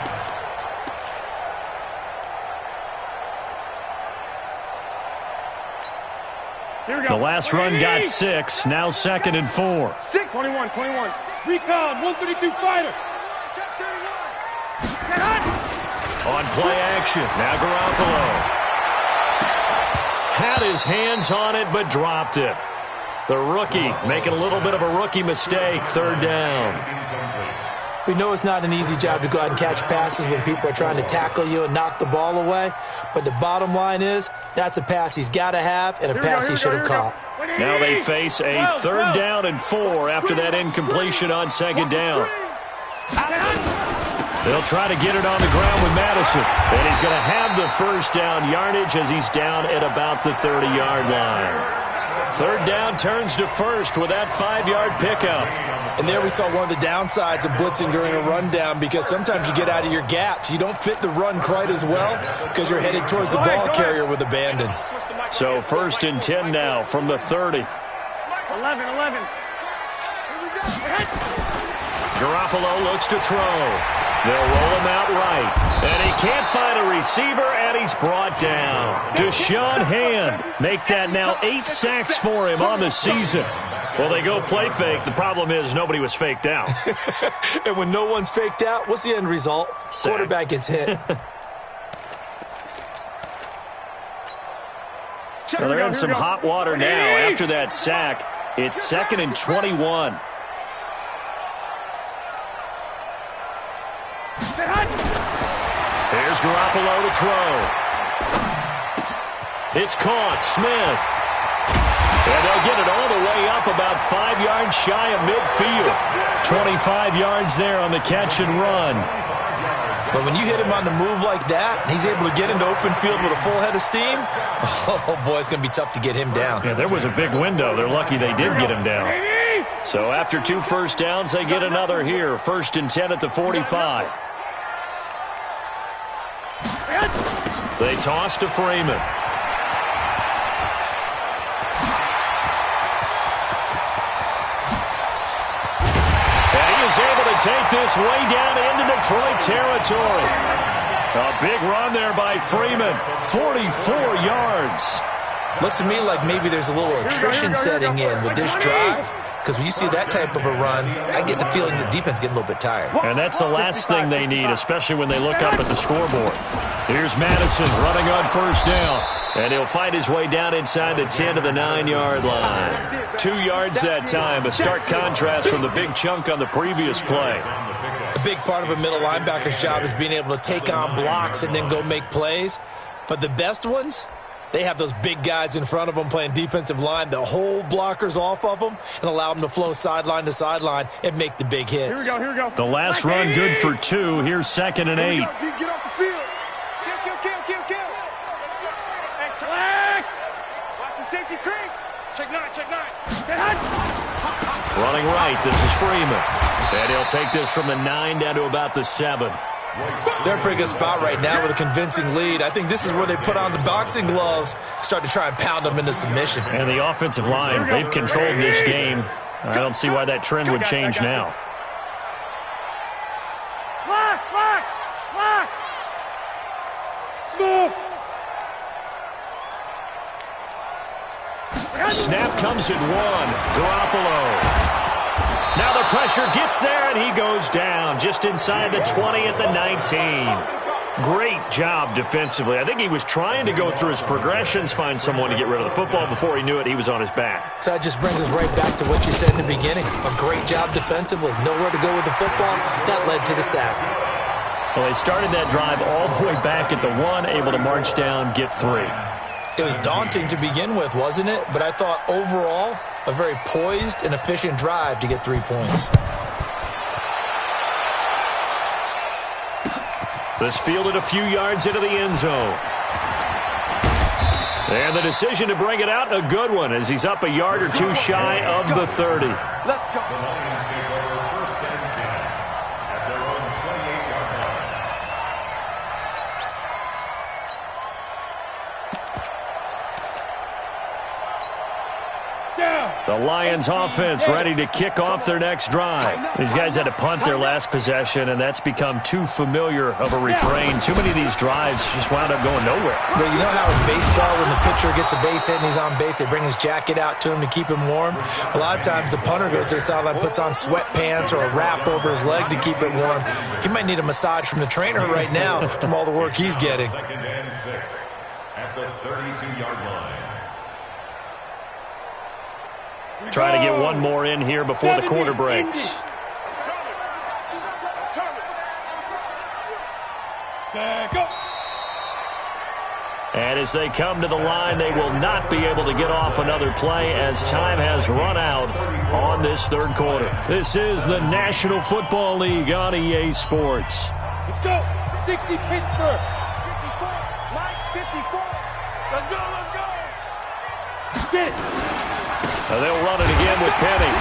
Here we go. The last run got 6, now 2nd and 4. 21. Recon, 132 fighter. On play action, now Garoppolo. Had his hands on it, but dropped it. The rookie making a little bit of a rookie mistake, 3rd down. We know it's not an easy job to go out and catch passes when people are trying to tackle you and knock the ball away. But the bottom line is, that's a pass he's got to have and a pass he should have caught. Now they face a 3rd down and 4 after that incompletion on 2nd down. They'll try to get it on the ground with Madison. And he's going to have the 1st down yardage as he's down at about the 30-yard line. 3rd down turns to 1st with that 5-yard pickup. And there we saw one of the downsides of blitzing during a rundown, because sometimes you get out of your gaps. You don't fit the run quite as well because you're headed towards the ball carrier with abandon. So 1st and 10 now from the 30. 11. Garoppolo looks to throw. They'll roll him out right. And he can't find a receiver, and he's brought down. Deshaun Hand make that now 8 sacks for him on the season. Well, they go play fake. The problem is nobody was faked out. And when no one's faked out, what's the end result? Sack. Quarterback gets hit. Well, they're in some hot water now after that sack. It's 2nd and 21. Here's Garoppolo to throw. It's caught. Smith. And they'll get it all the way up about 5 yards shy of midfield. 25 yards there on the catch and run. But when you hit him on the move like that, and he's able to get into open field with a full head of steam, oh, boy, it's going to be tough to get him down. Yeah, there was a big window. They're lucky they did get him down. So after 2 first downs, they get another here. 1st and 10 at the 45. They toss to Freeman. And he is able to take this way down into Detroit territory. A big run there by Freeman. 44 yards. Looks to me like maybe there's a little attrition setting in with this drive, because when you see that type of a run, I get the feeling the defense getting a little bit tired. And that's the last thing they need, especially when they look up at the scoreboard. Here's Madison running on 1st down. And he'll find his way down inside the 10 to the 9-yard line. 2 yards that time, a stark contrast from the big chunk on the previous play. A big part of a middle linebacker's job is being able to take on blocks and then go make plays. But the best ones, they have those big guys in front of them playing defensive line that hold blockers off of them and allow them to flow sideline to sideline and make the big hits. Here we go. The last run good for 2. Here's 2nd and 8. Get off the field. Kill. Hey, check. Watch the safety creep. Check 9. Running right, this is Freeman. And he'll take this from the 9 down to about the 7. They're in a pretty good spot right now with a convincing lead. I think this is where they put on the boxing gloves, start to try and pound them into submission. And the offensive line, they've controlled this game. I don't see why that trend would change now. Lock. Snoop. Snap comes at 1. Garoppolo. Now the pressure gets there, and he goes down just inside the 20 at the 19. Great job defensively. I think he was trying to go through his progressions, find someone to get rid of the football. Before he knew it, he was on his back. So that just brings us right back to what you said in the beginning. A great job defensively. Nowhere to go with the football. That led to the sack. Well, they started that drive all the way back at the 1, able to march down, get 3. It was daunting to begin with, wasn't it? But I thought overall, a very poised and efficient drive to get 3 points. This fielded a few yards into the end zone. And the decision to bring it out, a good one, as he's up a yard or 2 shy of the 30. Let's go. The Lions take over 1st and 10 at their own 28-yard line. The Lions offense ready to kick off their next drive. These guys had to punt their last possession, and that's become too familiar of a refrain. Too many of these drives just wound up going nowhere. But you know how in baseball, when the pitcher gets a base hit and he's on base, they bring his jacket out to him to keep him warm? A lot of times the punter goes to the sideline, puts on sweatpants or a wrap over his leg to keep it warm. He might need a massage from the trainer right now from all the work he's getting. 2nd and 6 at the 32-yard line. Try to get one more in here before the quarter breaks. And as they come to the line, they will not be able to get off another play as time has run out on this third quarter. This is the National Football League on EA Sports. Let's go. 60 Pittsburgh. 54. Mike, 54. Let's go, let's go. Get it. They'll run it again with Penny.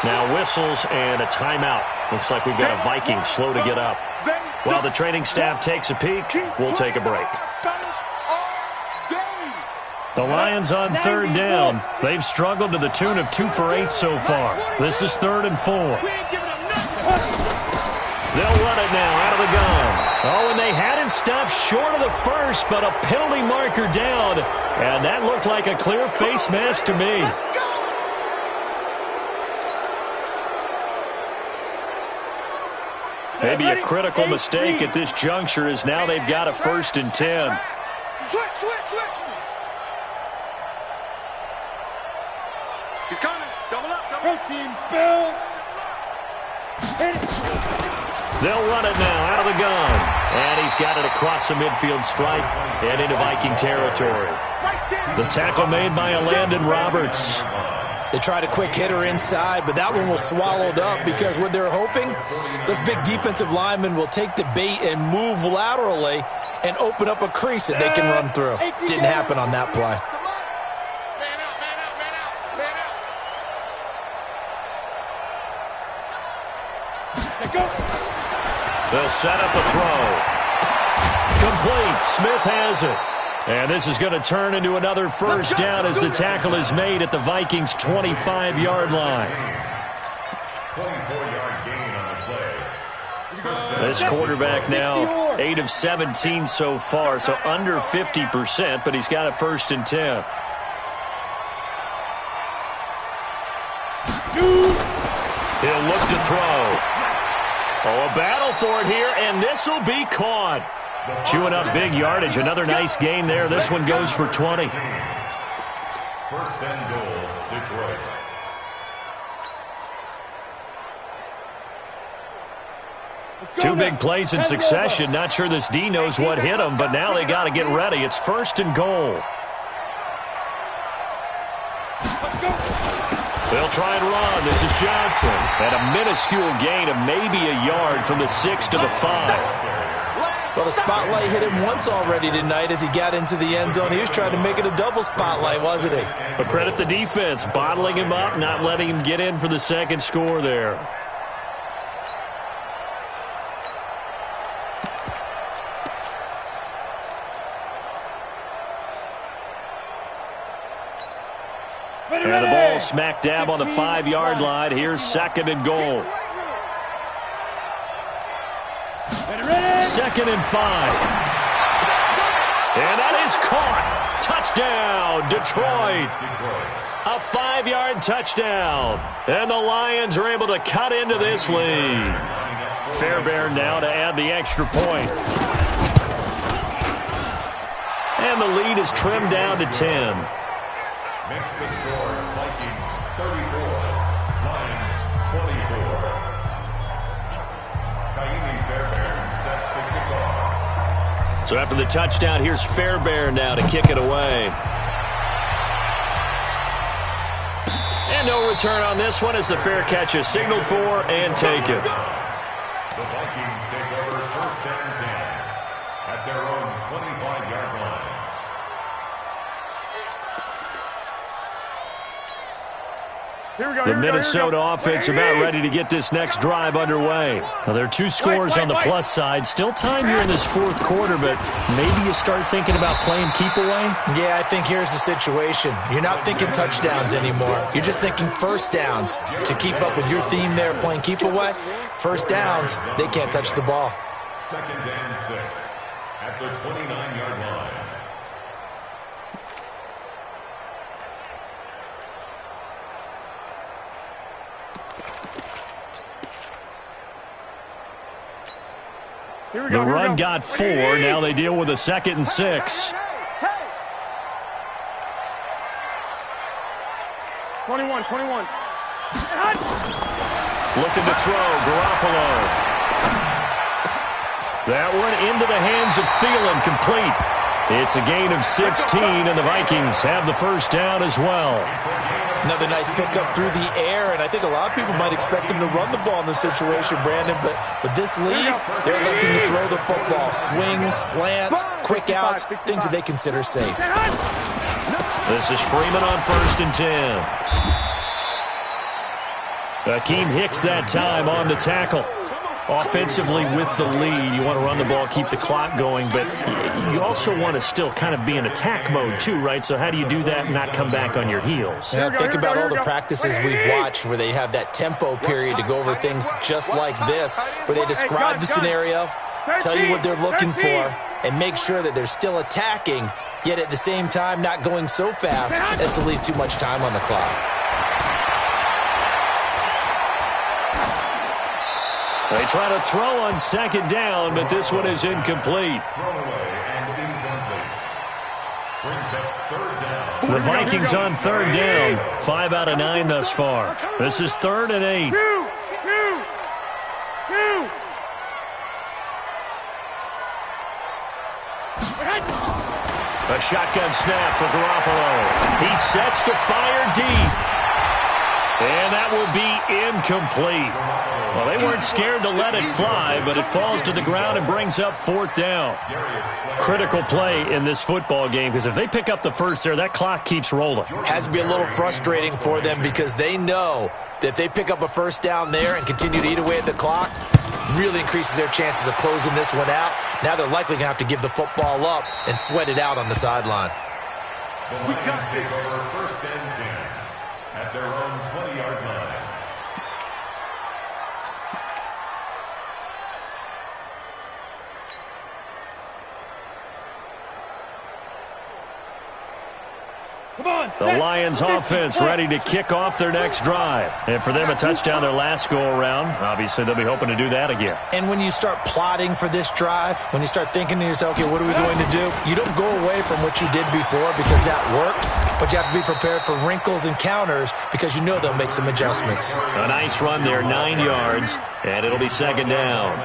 Now whistles and a timeout. Looks like we've got a Vikings slow to get up. While the training staff takes a peek, we'll take a break. The Lions on third down. They've struggled to the tune of 2 for 8 so far. This is 3rd and 4. They'll run it now out of the gun. Oh, and they had him stopped short of the first, but a penalty marker down. And that looked like a clear face mask to me. Maybe a critical mistake at this juncture as now they've got a 1st and 10. Switch. He's coming. Double up. Team spill. Hit it. They'll run it now out of the gun. And he's got it across the midfield stripe and into Viking territory. The tackle made by Landon Roberts. They tried a quick hitter inside, but that one was swallowed up because what they're hoping, those big defensive linemen will take the bait and move laterally and open up a crease that they can run through. Didn't happen on that play. They'll set up a throw. Complete. Smith has it. And this is going to turn into another 1st down as the tackle is made at the Vikings' 25-yard line. 24-yard gain on the play. This quarterback now 8 of 17 so far, so under 50%, but he's got a 1st and 10. He'll look to throw. Oh, a battle for it here, and this will be caught. Chewing up big yardage. Another nice gain there. This one goes for 20. 1st and goal, Detroit. Two big plays in succession. Not sure this D knows what hit him, but now they got to get ready. It's 1st and goal. They'll try and run. This is Johnson. And a minuscule gain of maybe a yard from the 6 to the 5. Well, the spotlight hit him once already tonight as he got into the end zone. He was trying to make it a double spotlight, wasn't he? But credit the defense, bottling him up, not letting him get in for the 2nd score there. And the ball smack dab on the 5-yard line. Here's 2nd and goal. 2nd and 5. And that is caught. Touchdown, Detroit. A 5-yard touchdown. And the Lions are able to cut into this lead. Fairbairn now to add the extra point. And the lead is trimmed down to 10. Makes the score, Vikings 34, Lions 24. Kaimi Fairbairn set to kick off. So after the touchdown, here's Fairbairn now to kick it away. And no return on this one as the fair catch is signaled for and taken. The Vikings take over 1st and 10 at their own 25-yard line. The Minnesota offense about ready to get this next drive underway. Now, there are 2 scores on the plus side. Still time here in this 4th quarter, but maybe you start thinking about playing keep away? Yeah, I think here's the situation. You're not thinking touchdowns anymore. You're just thinking 1st downs. To keep up with your theme there, playing keep away, 1st downs, they can't touch the ball. 2nd and 6 at the 29-yard line. The run got 4. Now they deal with a 2nd and 6. 21. Looking to throw, Garoppolo. That one into the hands of Thielen, complete. It's a gain of 16, and the Vikings have the first down as well. Another nice pickup through the air, and I think a lot of people might expect them to run the ball in this situation, Brandon, but with this lead, they're electing to throw the football. Swings, slants, quick outs, things that they consider safe. This is Freeman on 1st and 10. Akeem Hicks that time on the tackle. Offensively with the lead, you want to run the ball, keep the clock going, but you also want to still kind of be in attack mode too, right? So how do you do that and not come back on your heels? Yeah, think about all the practices we've watched where they have that tempo period to go over things just like this, where they describe the scenario, tell you what they're looking for, and make sure that they're still attacking, yet at the same time not going so fast as to leave too much time on the clock. They try to throw on 2nd down, but this one is incomplete. The Vikings on 3rd down. 5 out of 9 thus far. This is 3rd and 8. A shotgun snap for Garoppolo. He sets to fire deep. And that will be incomplete. Well, they weren't scared to let it fly, but it falls to the ground and brings up 4th down. Critical play in this football game, because if they pick up the first there, that clock keeps rolling. Has to be a little frustrating for them because they know that if they pick up a first down there and continue to eat away at the clock, really increases their chances of closing this one out. Now they're likely going to have to give the football up and sweat it out on the sideline. The Lions take over 1st and 10 at their own 20-yard line. The Lions offense ready to kick off their next drive. And for them, a touchdown their last go-around. Obviously, they'll be hoping to do that again. And when you start plotting for this drive, when you start thinking to yourself, okay, what are we going to do? You don't go away from what you did before because that worked, but you have to be prepared for wrinkles and counters because you know they'll make some adjustments. A nice run there, 9 yards, and it'll be 2nd down.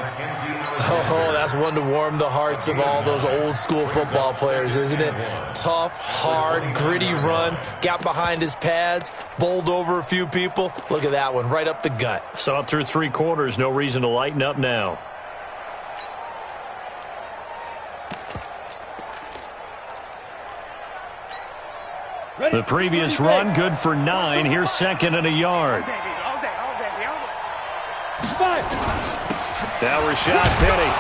Oh, that's one to warm the hearts of all those old-school football players, isn't it? Tough, hard, gritty run, got behind his pads, bowled over a few people. Look at that one, right up the gut. Saw it through 3 quarters, no reason to lighten up now. The previous run, good for 9. Here's 2nd and a yard. Now Rashad Penny.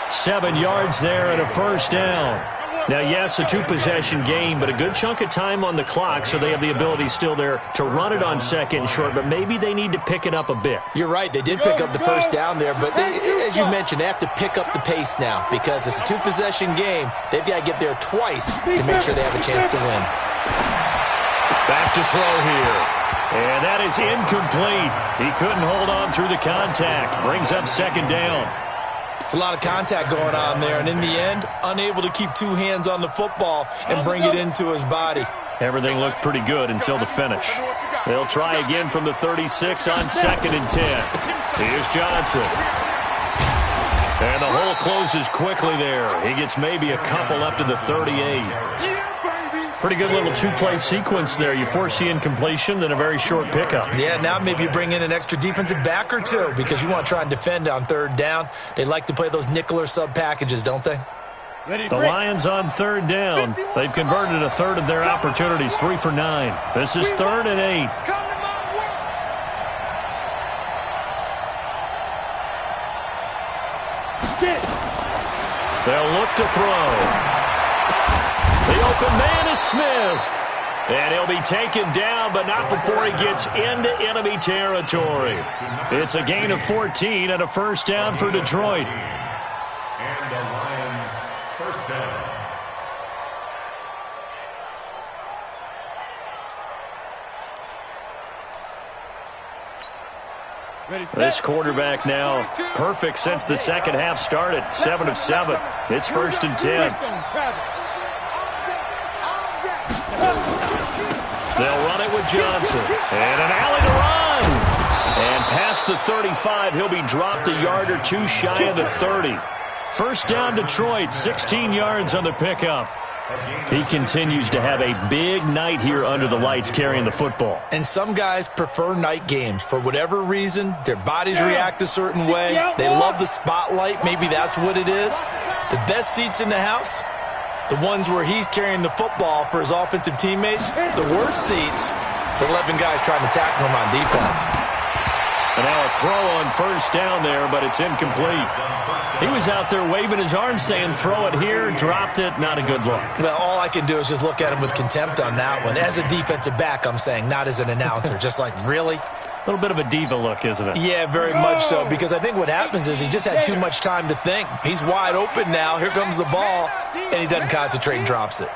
7 yards there and a first down. Now, yes, a 2-possession game, but a good chunk of time on the clock, so they have the ability still there to run it on 2nd and short, but maybe they need to pick it up a bit. You're right. They did pick up the first down there, but as you mentioned, they have to pick up the pace now because it's a 2-possession game. They've got to get there twice to make sure they have a chance to win. Back to throw here. And that is incomplete. He couldn't hold on through the contact. Brings up 2nd down. It's a lot of contact going on there, and in the end, unable to keep 2 hands on the football and bring it into his body. Everything looked pretty good until the finish. They'll try again from the 36 on 2nd and 10. Here's Johnson. And the hole closes quickly there. He gets maybe a couple up to the 38. Pretty good little 2-play sequence there. You foresee incompletion, then a very short pickup. Yeah, now maybe you bring in an extra defensive back or 2 because you want to try and defend on 3rd down. They like to play those nickel or sub packages, don't they? The Lions on 3rd down. They've converted a third of their opportunities, 3 for 9. This is 3rd and 8. They'll look to throw. The open man is Smith. And he'll be taken down, but not before he gets into enemy territory. It's a gain of 14 and a first down for Detroit. And the Lions first down. This quarterback now perfect since the second half started. 7 of 7. It's 1st and 10. They'll run it with Johnson. And an alley to run. And past the 35, he'll be dropped a yard or 2 shy of the 30. First down, Detroit, 16 yards on the pickup. He continues to have a big night here under the lights carrying the football. And some guys prefer night games. For whatever reason, their bodies react a certain way. They love the spotlight. Maybe that's what it is. The best seats in the house, the ones where he's carrying the football for his offensive teammates. The worst seats, the 11 guys trying to tackle him on defense. And now a throw on first down there, but it's incomplete. He was out there waving his arms saying, throw it here, dropped it, not a good look. Well, all I can do is just look at him with contempt on that one. As a defensive back, I'm saying, not as an announcer. Just like, really? A little bit of a diva look, isn't it? Yeah, very much so, because I think what happens is he just had too much time to think. He's wide open now. Here comes the ball, and he doesn't concentrate and drops it.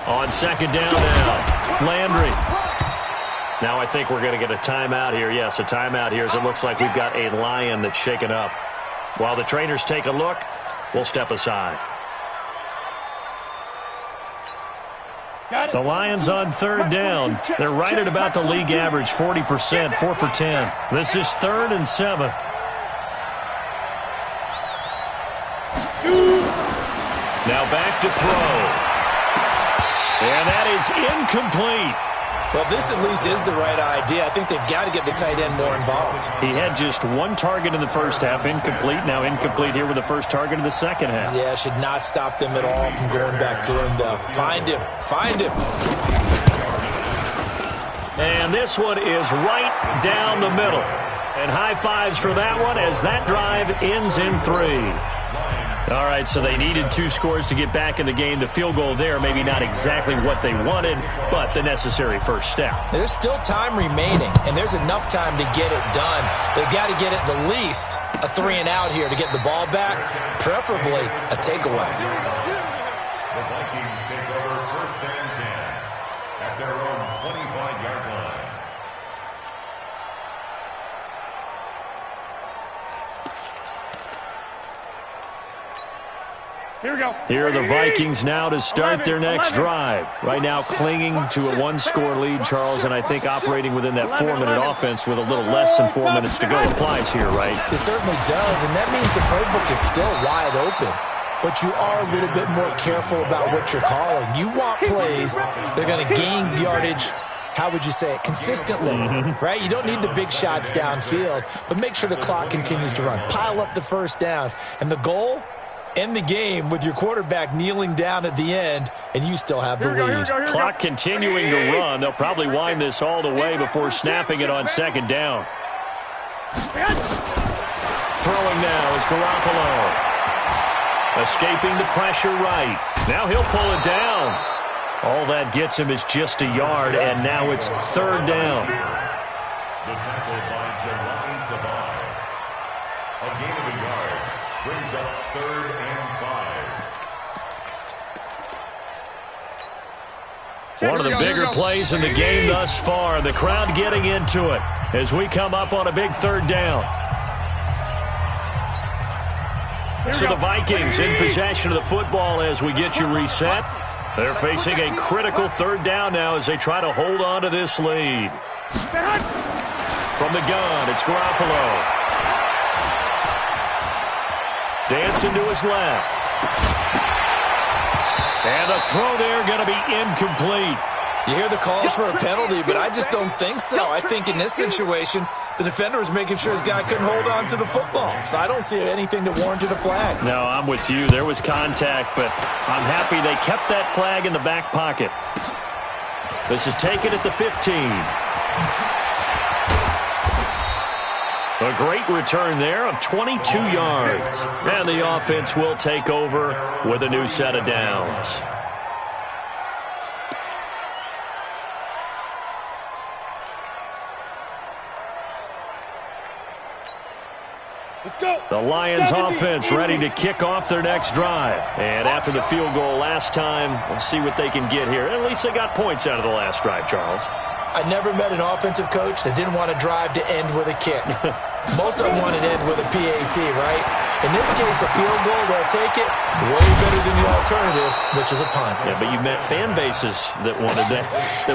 On second down now, Landry. Now I think we're going to get a timeout here. Yes, a timeout here as it looks like we've got a Lion that's shaken up. While the trainers take a look, we'll step aside. The Lions on third down. They're right at about the league average, 40%, 4 for 10. This is 3rd and 7. Now back to throw. And that is incomplete. Well, this at least is the right idea. I think they've got to get the tight end more involved. He had just one target in the first half, incomplete. Now incomplete here with the first target in the second half. Yeah, should not stop them at all from going back to him, though. Find him. Find him. And this one is right down the middle. And high fives for that one as that drive ends in 3. All right, so they needed 2 scores to get back in the game. The field goal there, maybe not exactly what they wanted, but the necessary first step. There's still time remaining, and there's enough time to get it done. They've got to get at the least a 3-and-out here to get the ball back, preferably a takeaway. The Vikings take over 1st and 10 at their own 25-yard line. Here we go. Here are the Vikings now to start their next drive. Right now clinging to a 1-score lead, Charles, and I think operating within that 4-minute offense with a little less than 4 minutes to go applies here, right? It certainly does, and that means the playbook is still wide open. But you are a little bit more careful about what you're calling. You want plays that are going to gain yardage, how would you say it, consistently, right? You don't need the big shots downfield, but make sure the clock continues to run. Pile up the first downs. And the goal? End the game with your quarterback kneeling down at the end, and you still have the lead. Clock continuing to run. They'll probably wind this all the way before snapping it on second down. Throwing now is Garoppolo. Escaping the pressure right. Now he'll pull it down. All that gets him is just a yard, and now it's 3rd down. The tackle by Jerome Tavai. A gain of a yard brings up 3rd and 5. One of the bigger plays in the game thus far. The crowd getting into it as we come up on a big 3rd down. So the Vikings in possession of the football as we get you reset. They're facing a critical 3rd down now as they try to hold on to this lead. From the gun, it's Garoppolo. Dancing to his left. And the throw there going to be incomplete. You hear the calls for a penalty, but I just don't think so. I think in this situation, the defender was making sure his guy couldn't hold on to the football. So I don't see anything that warranted a flag. No, I'm with you. There was contact, but I'm happy they kept that flag in the back pocket. This is taken at the 15. A great return there of 22 yards. And the offense will take over with a new set of downs. Let's go. The Lions offense ready to kick off their next drive. And after the field goal last time, we'll see what they can get here. At least they got points out of the last drive, Charles. I never met an offensive coach that didn't want to drive to end with a kick. Most of them want to end with a PAT, right? In this case, a field goal, they'll take it. Way better than the alternative, which is a punt. Yeah, but you've met fan bases that wanted that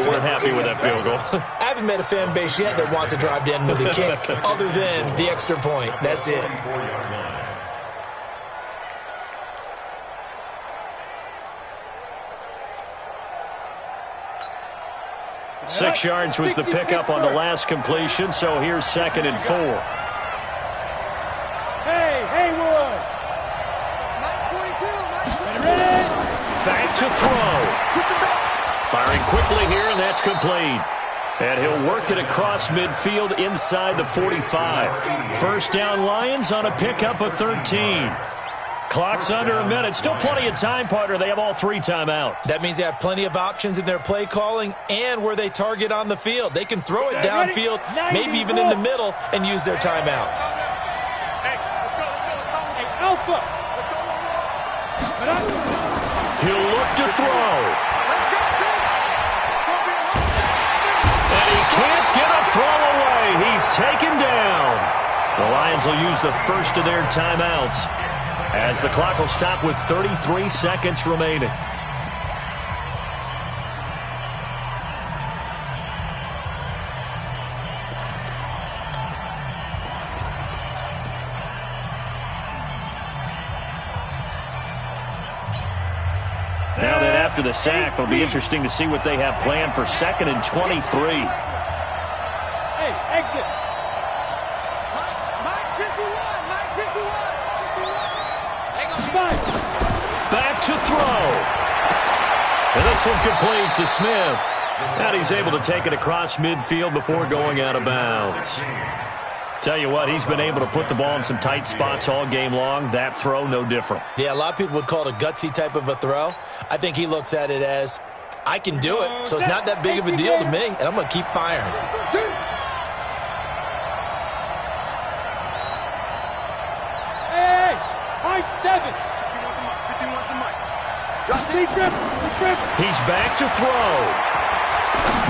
weren't happy with that field goal. I haven't met a fan base yet that wants to drive to end with a kick other than the extra point. That's it. 6 yards was the pickup on the last completion, so here's 2nd and 4. Hey, Haywood! Ready? Back to throw. Firing quickly here, and that's complete. And he'll work it across midfield inside the 45. First down, Lions on a pickup of 13. Clock's under a minute. Still plenty of time, partner. They have all 3 timeouts. That means they have plenty of options in their play calling and where they target on the field. They can throw it downfield, maybe even in the middle, and use their timeouts. Hey, let's go. Hey, Alpha! He'll look to throw. And he can't get a throw away. He's taken down. The Lions will use the first of their timeouts, as the clock will stop with 33 seconds remaining. Now that after the sack, it'll be interesting to see what they have planned for 2nd and 23. Hey, exit! Back to throw. And this one complete to Smith. And he's able to take it across midfield before going out of bounds. Tell you what, he's been able to put the ball in some tight spots all game long. That throw, no different. Yeah, a lot of people would call it a gutsy type of a throw. I think he looks at it as, I can do it, so it's not that big of a deal to me, and I'm going to keep firing. Hey, high 7. He's back to throw.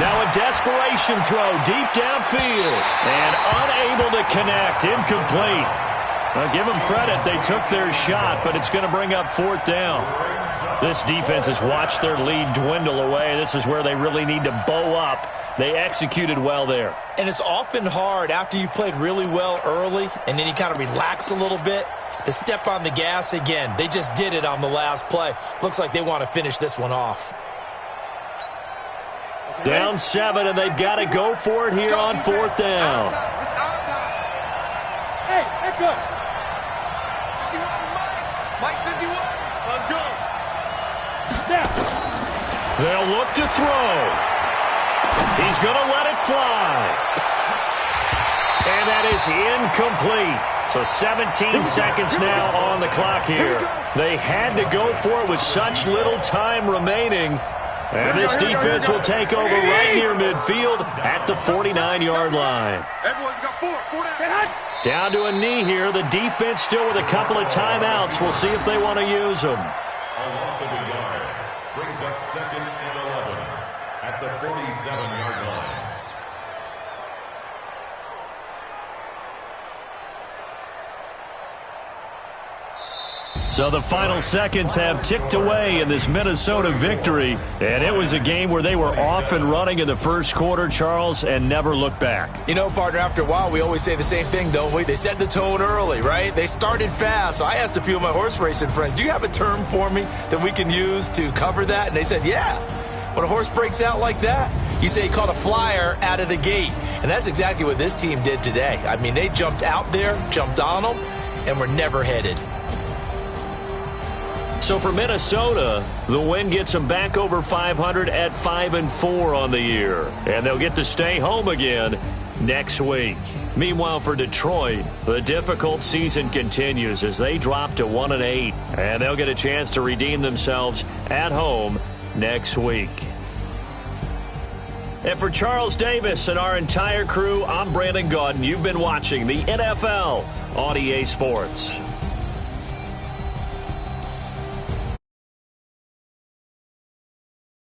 Now a desperation throw deep downfield. And unable to connect. Incomplete. Now give them credit. They took their shot, but it's going to bring up 4th down. This defense has watched their lead dwindle away. This is where they really need to bow up. They executed well there. And it's often hard after you've played really well early and then you kind of relax a little bit to step on the gas again. They just did it on the last play. Looks like they want to finish this one off. Down 7, and they've got to go for it here on 4th down. Hey, Echo! 51, Mike 51. Let's go. Now. They'll look to throw. He's going to let it fly. And that is incomplete. So 17 seconds now on the clock here. They had to go for it with such little time remaining. And this defense will take over right near midfield at the 49-yard line. Everyone, you got 4 down. Down to a knee here. The defense still with a couple of timeouts. We'll see if they want to use them. A loss of a yard brings up 2nd and 11 at the 47-yard line. So the final seconds have ticked away in this Minnesota victory. And it was a game where they were off and running in the first quarter, Charles, and never looked back. You know, partner, after a while, we always say the same thing, don't we? They set the tone early, right? They started fast. So I asked a few of my horse racing friends, do you have a term for me that we can use to cover that? And they said, yeah. When a horse breaks out like that, you say he caught a flyer out of the gate. And that's exactly what this team did today. I mean, they jumped out there, jumped on them, and were never headed. So for Minnesota, the win gets them back over 500 at 5-4 on the year. And they'll get to stay home again next week. Meanwhile, for Detroit, the difficult season continues as they drop to 1-8. And they'll get a chance to redeem themselves at home next week. And for Charles Davis and our entire crew, I'm Brandon Gaudin. You've been watching the NFL on EA Sports.